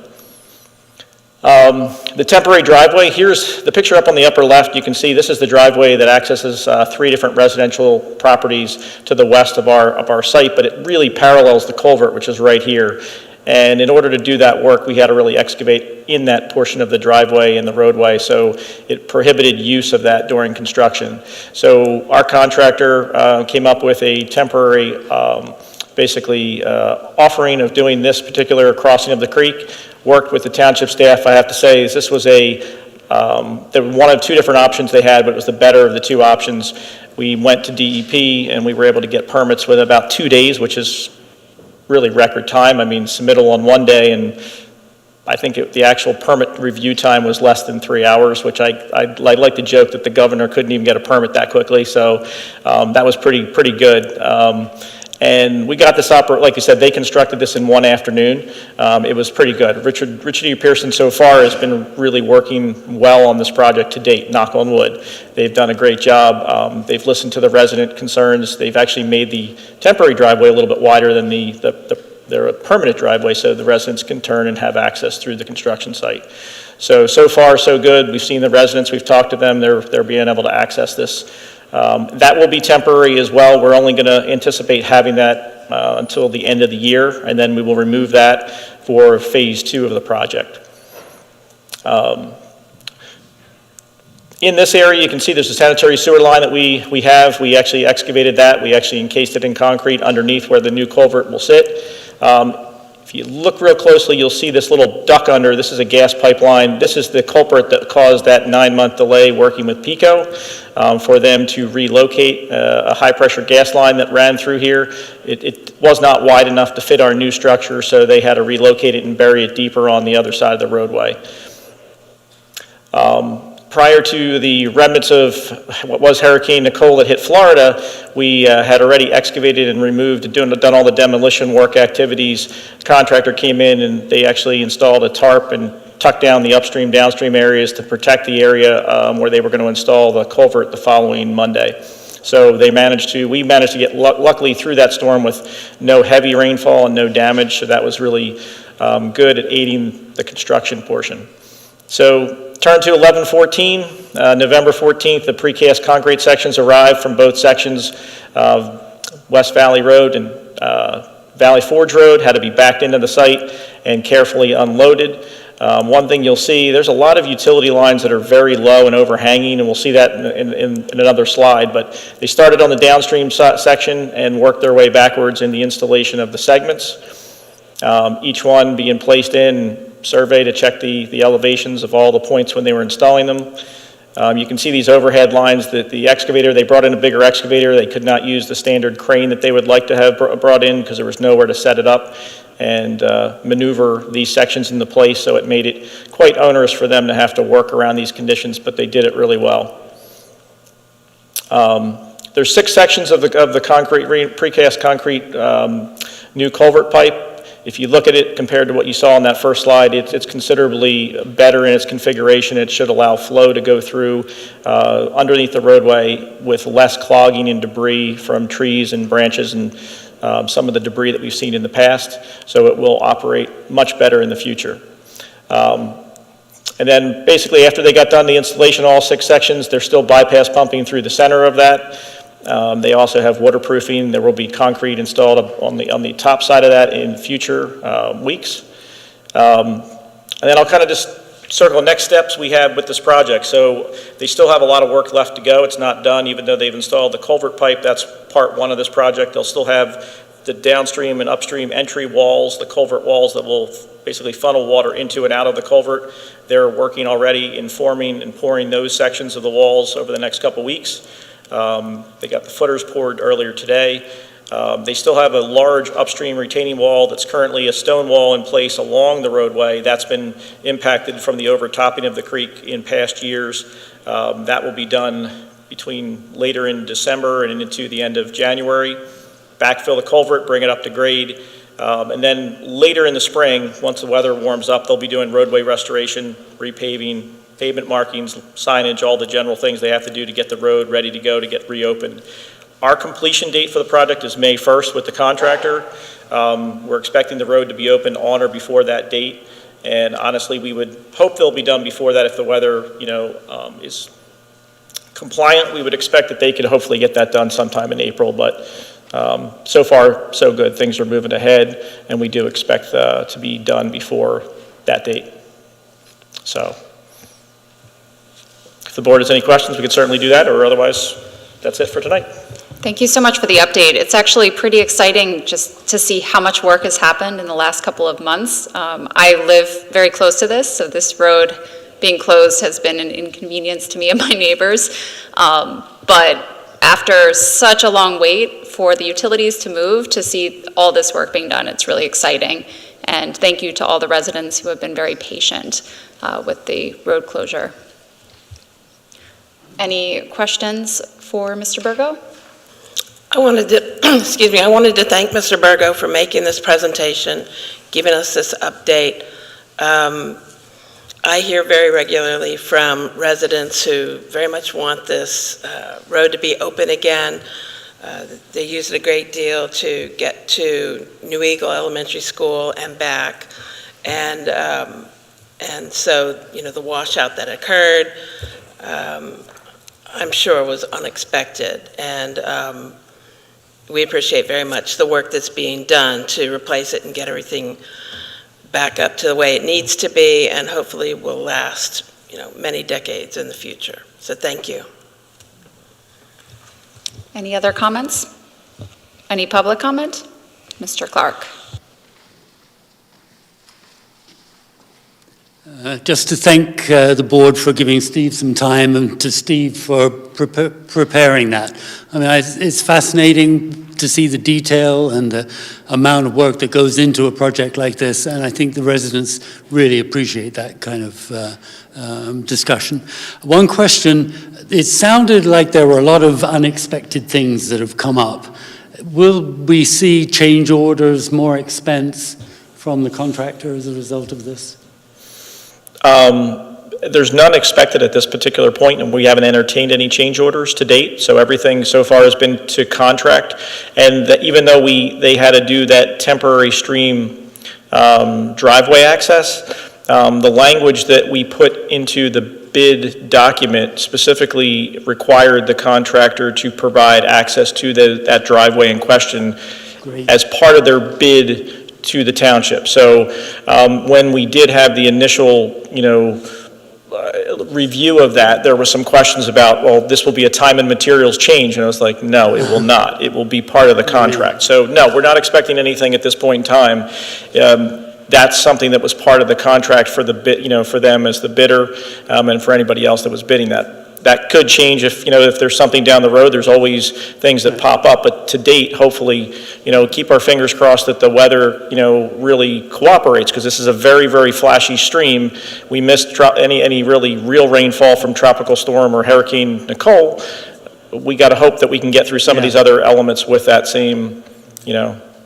The temporary driveway, here's the picture up on the upper left. You can see this is the driveway that accesses 3 different residential properties to the west of our site, but it really parallels the culvert, which is right here. And in order to do that work, we had to really excavate in that portion of the driveway and the roadway, so it prohibited use of that during construction. So our contractor came up with a temporary offering of doing this particular crossing of the creek, worked with the township staff. I have to say, this was they were one of 2 different options they had, but it was the better of the 2 options. We went to DEP, and we were able to get permits within about 2 days, which is really record time. I mean, submittal on 1 day, and I think the actual permit review time was less than 3 hours, which I like to joke that the governor couldn't even get a permit that quickly, so that was pretty good. And we got this like you said, they constructed this in 1 afternoon. It was pretty good. Richard E. Pearson so far has been really working well on this project to date, knock on wood. They've done a great job. They've listened to the resident concerns. They've actually made the temporary driveway a little bit wider than their permanent driveway, so the residents can turn and have access through the construction site. So far, so good. We've seen the residents, we've talked to them, they're being able to access this. That will be temporary as well. We're only going to anticipate having that until the end of the year, and then we will remove that for phase 2 of the project. In this area, you can see there's a sanitary sewer line that we have. We actually excavated that. We actually encased it in concrete underneath where the new culvert will sit. If you look real closely, you'll see this little duct under. This is a gas pipeline. This is the culprit that caused that 9-month delay working with PECO for them to relocate a high-pressure gas line that ran through here. It was not wide enough to fit our new structure, so they had to relocate it and bury it deeper on the other side of the roadway. Prior to the remnants of what was Hurricane Nicole that hit Florida, we had already excavated and removed, done all the demolition work activities. The contractor came in and they actually installed a tarp and tucked down the upstream, downstream areas to protect the area where they were going to install the culvert the following Monday. So we managed to get luckily through that storm with no heavy rainfall and no damage, so that was really good at aiding the construction portion. So Turn to 1114, November 14th, the precast concrete sections arrived from both sections of West Valley Road and Valley Forge Road, had to be backed into the site and carefully unloaded. One thing you'll see, there's a lot of utility lines that are very low and overhanging, and we'll see that in another slide, but they started on the downstream section and worked their way backwards in the installation of the segments. Each one being placed in, survey to check the elevations of all the points when they were installing them. You can see these overhead lines that the excavator, they brought in a bigger excavator. They could not use the standard crane that they would like to have brought in because there was nowhere to set it up and maneuver these sections into place, so it made it quite onerous for them to have to work around these conditions, but they did it really well. There's 6 sections of the concrete, precast concrete new culvert pipe. If you look at it compared to what you saw on that first slide, it's considerably better in its configuration. It should allow flow to go through underneath the roadway with less clogging and debris from trees and branches and some of the debris that we've seen in the past. So it will operate much better in the future. And then basically after they got done the installation, all 6 sections, they're still bypass pumping through the center of that. They also have waterproofing. There will be concrete installed on the top side of that in future weeks. And then I'll kind of just circle next steps we have with this project. So they still have a lot of work left to go. It's not done, even though they've installed the culvert pipe. That's part 1 of this project. They'll still have the downstream and upstream entry walls, the culvert walls that will basically funnel water into and out of the culvert. They're working already in forming and pouring those sections of the walls over the next couple weeks. They got the footers poured earlier today. They still have a large upstream retaining wall that's currently a stone wall in place along the roadway. That's been impacted from the overtopping of the creek in past years. That will be done between later in December and into the end of January. Backfill the culvert, bring it up to grade. And then later in the spring, once the weather warms up, they'll be doing roadway restoration, repaving, pavement markings, signage, all the general things they have to do to get the road ready to go to get reopened. Our completion date for the project is May 1st with the contractor. We're expecting the road to be open on or before that date. And honestly, we would hope they'll be done before that if the weather, is compliant. We would expect that they could hopefully get that done sometime in April, but so far, so good. Things are moving ahead, and we do expect to be done before that date. So, if the board has any questions, we could certainly do that, or otherwise, that's it for tonight. Thank you so much for the update. It's actually pretty exciting just to see how much work has happened in the last couple of months. I live very close to this, so this road being closed has been an inconvenience to me and my neighbors. But after such a long wait for the utilities to move, to see all this work being done, it's really exciting. And thank you to all the residents who have been very patient with the road closure. Any questions for Mr. Burgo? I wanted to thank Mr. Burgo for making this presentation, giving us this update. I hear very regularly from residents who very much want this road to be open again. They use it a great deal to get to New Eagle Elementary School and back. And so, the washout that occurred, I'm sure was unexpected. And we appreciate very much the work that's being done to replace it and get everything back up to the way it needs to be, and hopefully will last, many decades in the future. So thank you. Any other comments? Any public comment? Mr. Clark. Just to thank the board for giving Steve some time, and to Steve for preparing that. I mean, it's fascinating to see the detail and the amount of work that goes into a project like this, and I think the residents really appreciate that kind of discussion. One question, it sounded like there were a lot of unexpected things that have come up. Will we see change orders, more expense from the contractor as a result of this? There's none expected at this particular point, and we haven't entertained any change orders to date, so everything so far has been to contract. And even though they had to do that temporary stream driveway access, the language that we put into the bid document specifically required the contractor to provide access to that driveway in question as part of their bid to the township. So when we did have the initial, review of that, there were some questions about, well, this will be a time and materials change, and I was like, no, it will not. It will be part of the contract. So no, we're not expecting anything at this point in time. That's something that was part of the contract for the bid, for them as the bidder, and for anybody else that was bidding that. That could change if there's something down the road. There's always things that pop up, but to date, hopefully, keep our fingers crossed that the weather, really cooperates, because this is a very, very flashy stream. We missed any really real rainfall from Tropical Storm or Hurricane Nicole. We got to hope that we can get through some of these other elements with that same,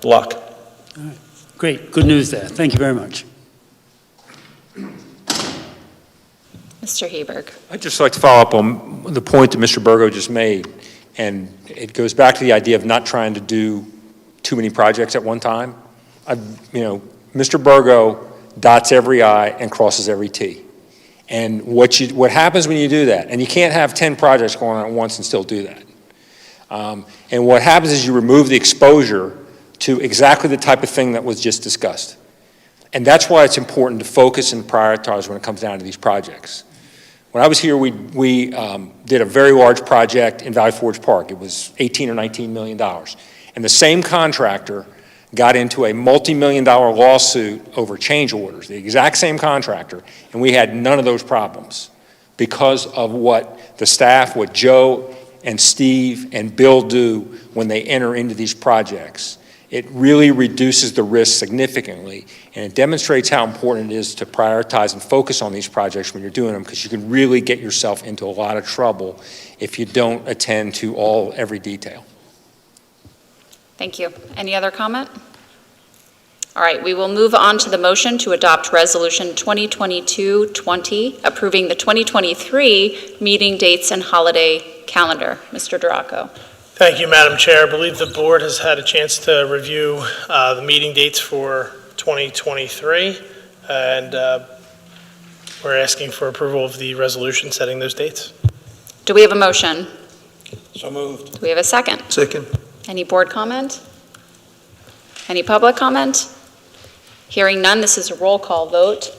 luck. All right. Great, good news there. Thank you very much. Mr. Hebert. I'd just like to follow up on the point that Mr. Burgo just made, and it goes back to the idea of not trying to do too many projects at one time. Mr. Burgo dots every I and crosses every T. And what happens when you do that, and you can't have 10 projects going on at once and still do that. And what happens is you remove the exposure to exactly the type of thing that was just discussed. And that's why it's important to focus and prioritize when it comes down to these projects. When I was here, we did a very large project in Valley Forge Park. It was $18 or $19 million. And the same contractor got into a multi-million-dollar lawsuit over change orders, the exact same contractor, and we had none of those problems because of what the staff, what Joe and Steve and Bill do when they enter into these projects. It really reduces the risk significantly, and it demonstrates how important it is to prioritize and focus on these projects when you're doing them, because you can really get yourself into a lot of trouble if you don't attend to every detail. Thank you. Any other comment? All right, we will move on to the motion to adopt Resolution 2022-20, approving the 2023 meeting dates and holiday calendar. Mr. Duraco. Thank you, Madam Chair. I believe the board has had a chance to review the meeting dates for 2023, and we're asking for approval of the resolution setting those dates. Do we have a motion? So moved. Do we have a second? Second. Any board comment? Any public comment? Hearing none, this is a roll call vote.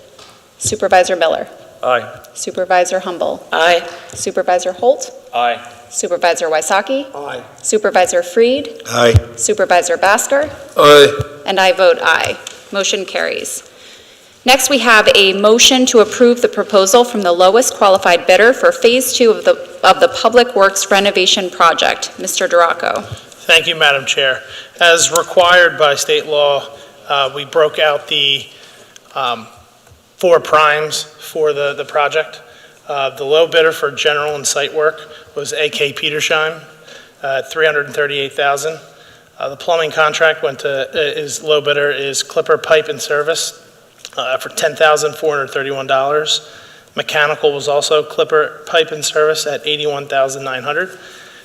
Supervisor Miller. Aye. Supervisor Humble. Aye. Supervisor Holt. Aye. Supervisor Wysocki. Aye. Supervisor Freed. Aye. Supervisor Basker. Aye. And I vote aye. Motion carries. Next, we have a motion to approve the proposal from the lowest qualified bidder for Phase 2 of the Public Works renovation project. Mr. Duraco. Thank you, Madam Chair. As required by state law, we broke out the 4 primes for the project. The low bidder for general and site work was A.K. Petersheim at $338,000. The plumbing contract low bidder is Clipper Pipe and Service for $10,431. Mechanical was also Clipper Pipe and Service at $81,900.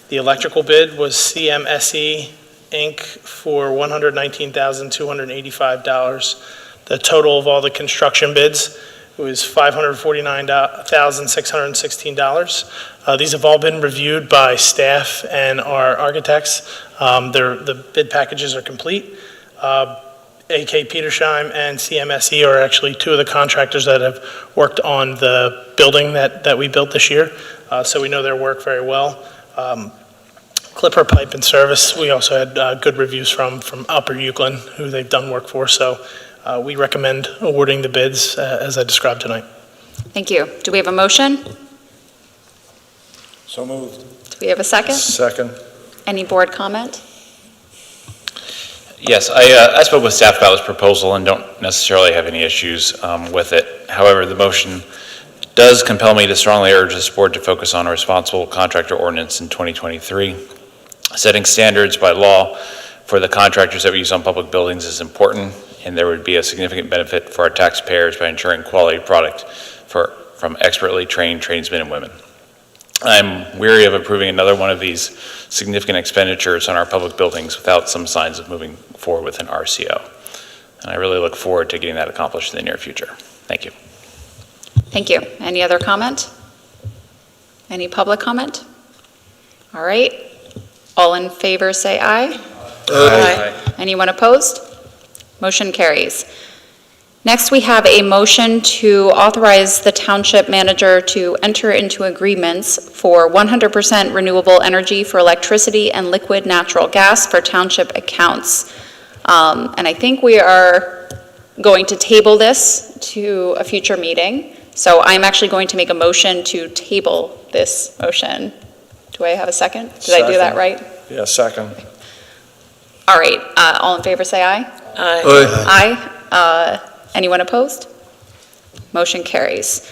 The electrical bid was CMSE Inc. for $119,285. The total of all the construction bids was $549,616. These have all been reviewed by staff and our architects. The bid packages are complete. A.K. Petersheim and CMSE are actually 2 of the contractors that have worked on the building that we built this year, so we know their work very well. Clipper Pipe and Service, we also had good reviews from Upper Euclid, who they've done work for, so we recommend awarding the bids as I described tonight. Thank you. Do we have a motion? So moved. Do we have a second? Second. Any board comment? Yes, I spoke with staff about this proposal and don't necessarily have any issues with it. However, the motion does compel me to strongly urge this board to focus on a responsible contractor ordinance in 2023. Setting standards by law for the contractors that we use on public buildings is important, and there would be a significant benefit for our taxpayers by ensuring quality product from expertly trained tradesmen and women. I'm weary of approving another one of these significant expenditures on our public buildings without some signs of moving forward with an RCO. And I really look forward to getting that accomplished in the near future. Thank you. Thank you. Any other comment? Any public comment? All right. All in favor, say aye. Aye. Anyone opposed? Motion carries. Next, we have a motion to authorize the township manager to enter into agreements for 100% renewable energy for electricity and liquid natural gas for township accounts. And I think we are going to table this to a future meeting. So I'm actually going to make a motion to table this motion. Do I have a second? Did I do that Second. right? Yeah, second. All right, all in favor, say aye. Aye. Aye. Anyone opposed? Motion carries.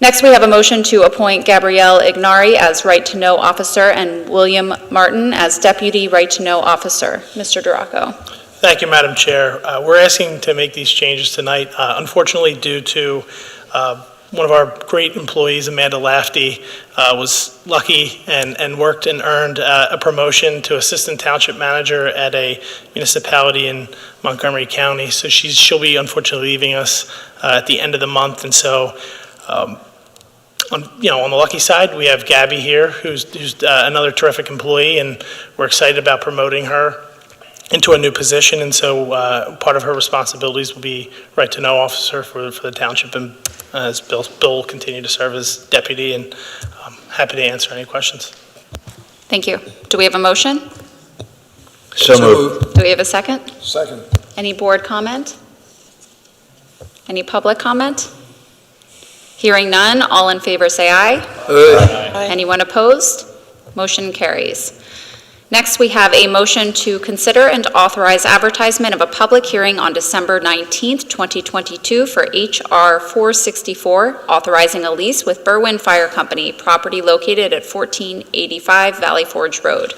Next, we have a motion to appoint Gabrielle Ignari as Right-to-Know Officer and William Martin as Deputy Right-to-Know Officer. Mr. Duraco. Thank you, Madam Chair. We're asking to make these changes tonight, unfortunately due to one of our great employees, Amanda Lafty, was lucky and worked and earned a promotion to Assistant Township Manager at a municipality in Montgomery County. So she'll be unfortunately leaving us at the end of the month. And so, on the lucky side, we have Gabby here, who's another terrific employee, and we're excited about promoting her into a new position. And so part of her responsibilities will be Right-to-Know Officer for the township, and as Bill will continue to serve as deputy, and I'm happy to answer any questions. Thank you. Do we have a motion? So moved. Do we have a second? Second. Any board comment? Any public comment? Hearing none, all in favor say aye. Aye. Anyone opposed? Motion carries. Next, we have a motion to consider and authorize advertisement of a public hearing on December 19th, 2022 for H.R. 464, authorizing a lease with Berwyn Fire Company, property located at 1485 Valley Forge Road.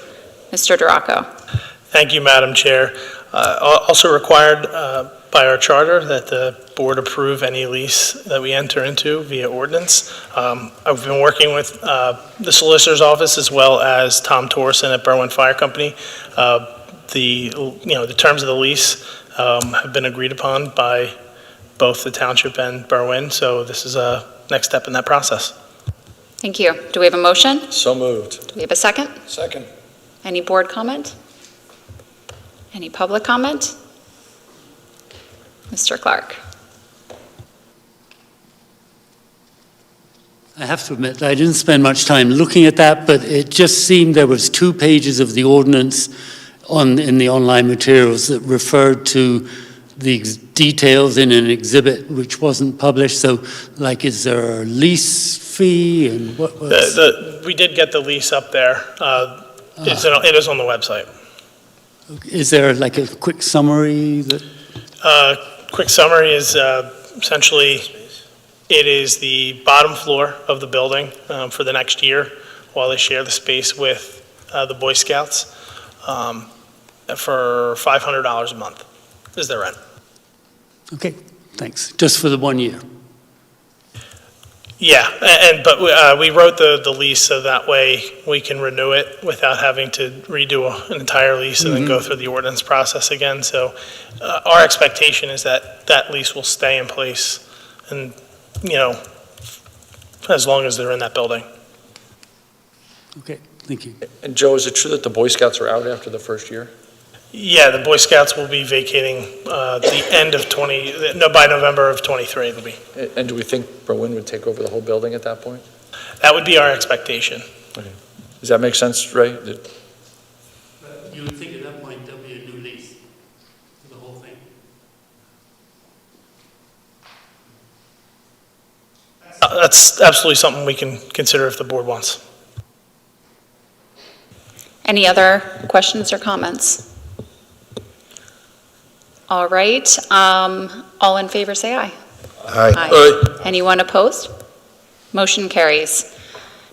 Mr. Duraco. Thank you, Madam Chair. Also required by our charter that the board approve any lease that we enter into via ordinance. I've been working with the solicitor's office as well as Tom Torson at Berwyn Fire Company. The terms of the lease have been agreed upon by both the township and Berwyn, so this is a next step in that process. Thank you. Do we have a motion? So moved. Do we have a second? Second. Any board comment? Any public comment? Mr. Clark. I have to admit, I didn't spend much time looking at that, but it just seemed there was 2 pages of the ordinance in the online materials that referred to the details in an exhibit which wasn't published. So, like, is there a lease fee and what was? We did get the lease up there. It is on the website. Is there like a quick summary that? Quick summary is essentially it is the bottom floor of the building for the next year while they share the space with the Boy Scouts for $500 a month is their rent. Okay, thanks. Just for the 1 year. Yeah, but we wrote the lease so that way we can renew it without having to redo an entire lease and then go through the ordinance process again. So our expectation is that that lease will stay in place and, as long as they're in that building. Okay, thank you. And Joe, is it true that the Boy Scouts are out after the first year? Yeah, the Boy Scouts will be vacating the end of by November of 23 it'll be. And do we think Berwyn would take over the whole building at that point? That would be our expectation. Okay. Does that make sense, Ray? You would think at that point there'll be a new lease for the whole thing? That's absolutely something we can consider if the board wants. Any other questions or comments? All right, all in favor say aye. Aye. Aye. Anyone opposed? Motion carries.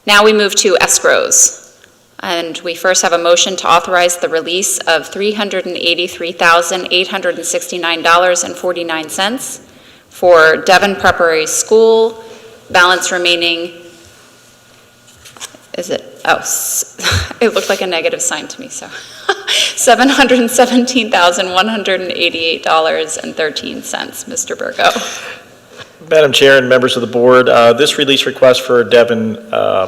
Now we move to escrows. And we first have a motion to authorize the release of $383,869.49 for Devon Preparatory School, balance remaining, it looked like a negative sign to me, so. $717,188.13, Mr. Burgo. Madam Chair and members of the board, this release request for Devon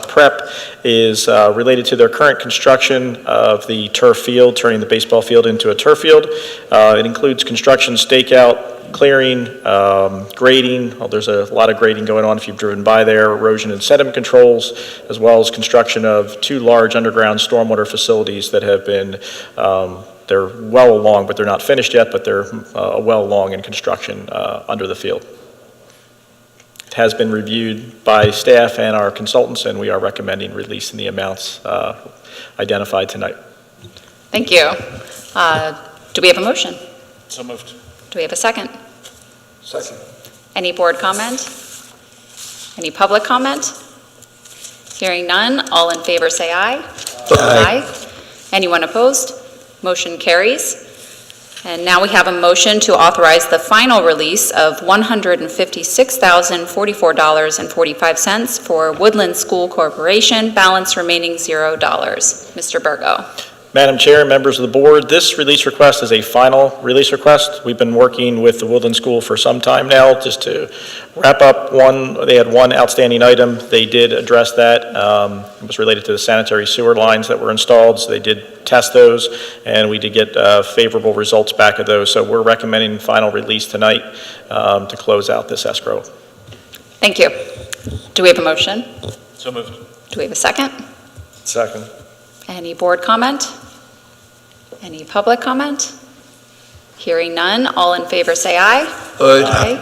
Prep is related to their current construction of the turf field, turning the baseball field into a turf field. It includes construction, stakeout, clearing, grading. Well, there's a lot of grading going on if you've driven by there, erosion and sediment controls, as well as construction of 2 large underground stormwater facilities that have been they're well along, but they're not finished yet, but they're well along in construction under the field. It has been reviewed by staff and our consultants, and we are recommending release in the amounts identified tonight. Thank you. Do we have a motion? So moved. Do we have a second? Second. Any board comment? Any public comment? Hearing none, all in favor say aye. Aye. Anyone opposed? Motion carries. And now we have a motion to authorize the final release of $156,044.45 for Woodland School Corporation, balance remaining $0. Mr. Burgo. Madam Chair, members of the board, this release request is a final release request. We've been working with the Woodland School for some time now just to wrap up they had one outstanding item. They did address that. It was related to the sanitary sewer lines that were installed, so they did test those, and we did get favorable results back of those. So we're recommending final release tonight to close out this escrow. Thank you. Do we have a motion? So moved. Do we have a second? Second. Any board comment? Any public comment? Hearing none, all in favor say aye. Aye.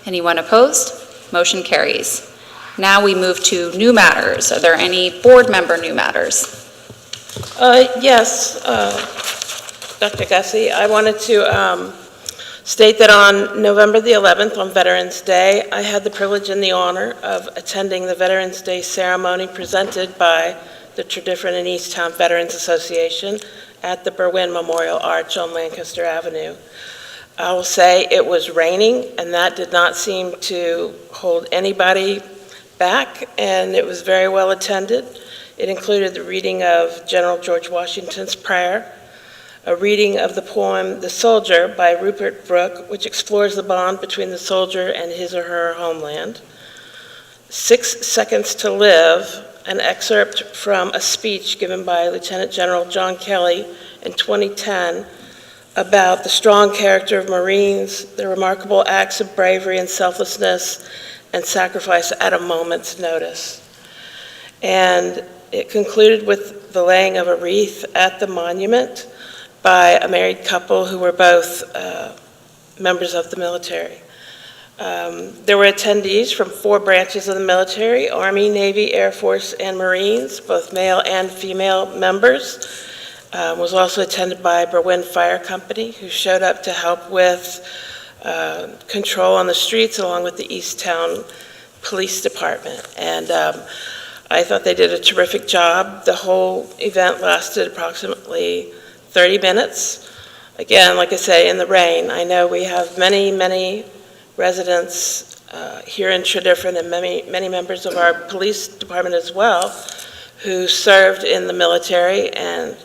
Anyone opposed? Motion carries. Now we move to new matters. Are there any board member new matters? Yes, Dr. Gussie, I wanted to state that on November the 11th, on Veterans Day, I had the privilege and the honor of attending the Veterans Day ceremony presented by the Tredyffrin and Easttown Veterans Association at the Berwyn Memorial Arch on Lancaster Avenue. I will say it was raining, and that did not seem to hold anybody back, and it was very well attended. It included the reading of General George Washington's prayer, a reading of the poem The Soldier by Rupert Brooke, which explores the bond between the soldier and his or her homeland, 6 Seconds to Live, an excerpt from a speech given by Lieutenant General John Kelly in 2010 about the strong character of Marines, their remarkable acts of bravery and selflessness and sacrifice at a moment's notice. And it concluded with the laying of a wreath at the monument by a married couple who were both members of the military. There were attendees from 4 branches of the military: Army, Navy, Air Force, and Marines, both male and female members. Was also attended by Berwyn Fire Company, who showed up to help with control on the streets, along with the Easttown Police Department. And I thought they did a terrific job. The whole event lasted approximately 30 minutes. Again, like I say, in the rain. I know we have many, many residents here in Tredyffrin and many members of our police department as well who served in the military, and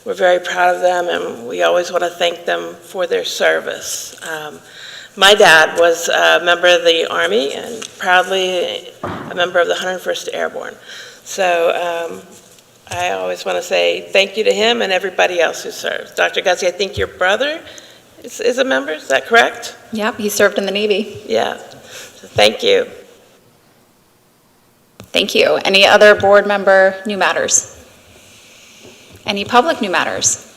we're very proud of them, and we always want to thank them for their service. My dad was a member of the Army and proudly a member of the 101st Airborne. So I always want to say thank you to him and everybody else who serves. Dr. Gussie, I think your brother is a member, is that correct? Yep, he served in the Navy. Yeah, so thank you. Thank you. Any other board member new matters? Any public new matters?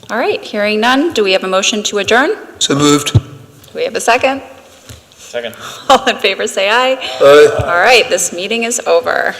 All right, hearing none, do we have a motion to adjourn? So moved. Do we have a second? Second. All in favor say aye. Aye. All right, this meeting is over.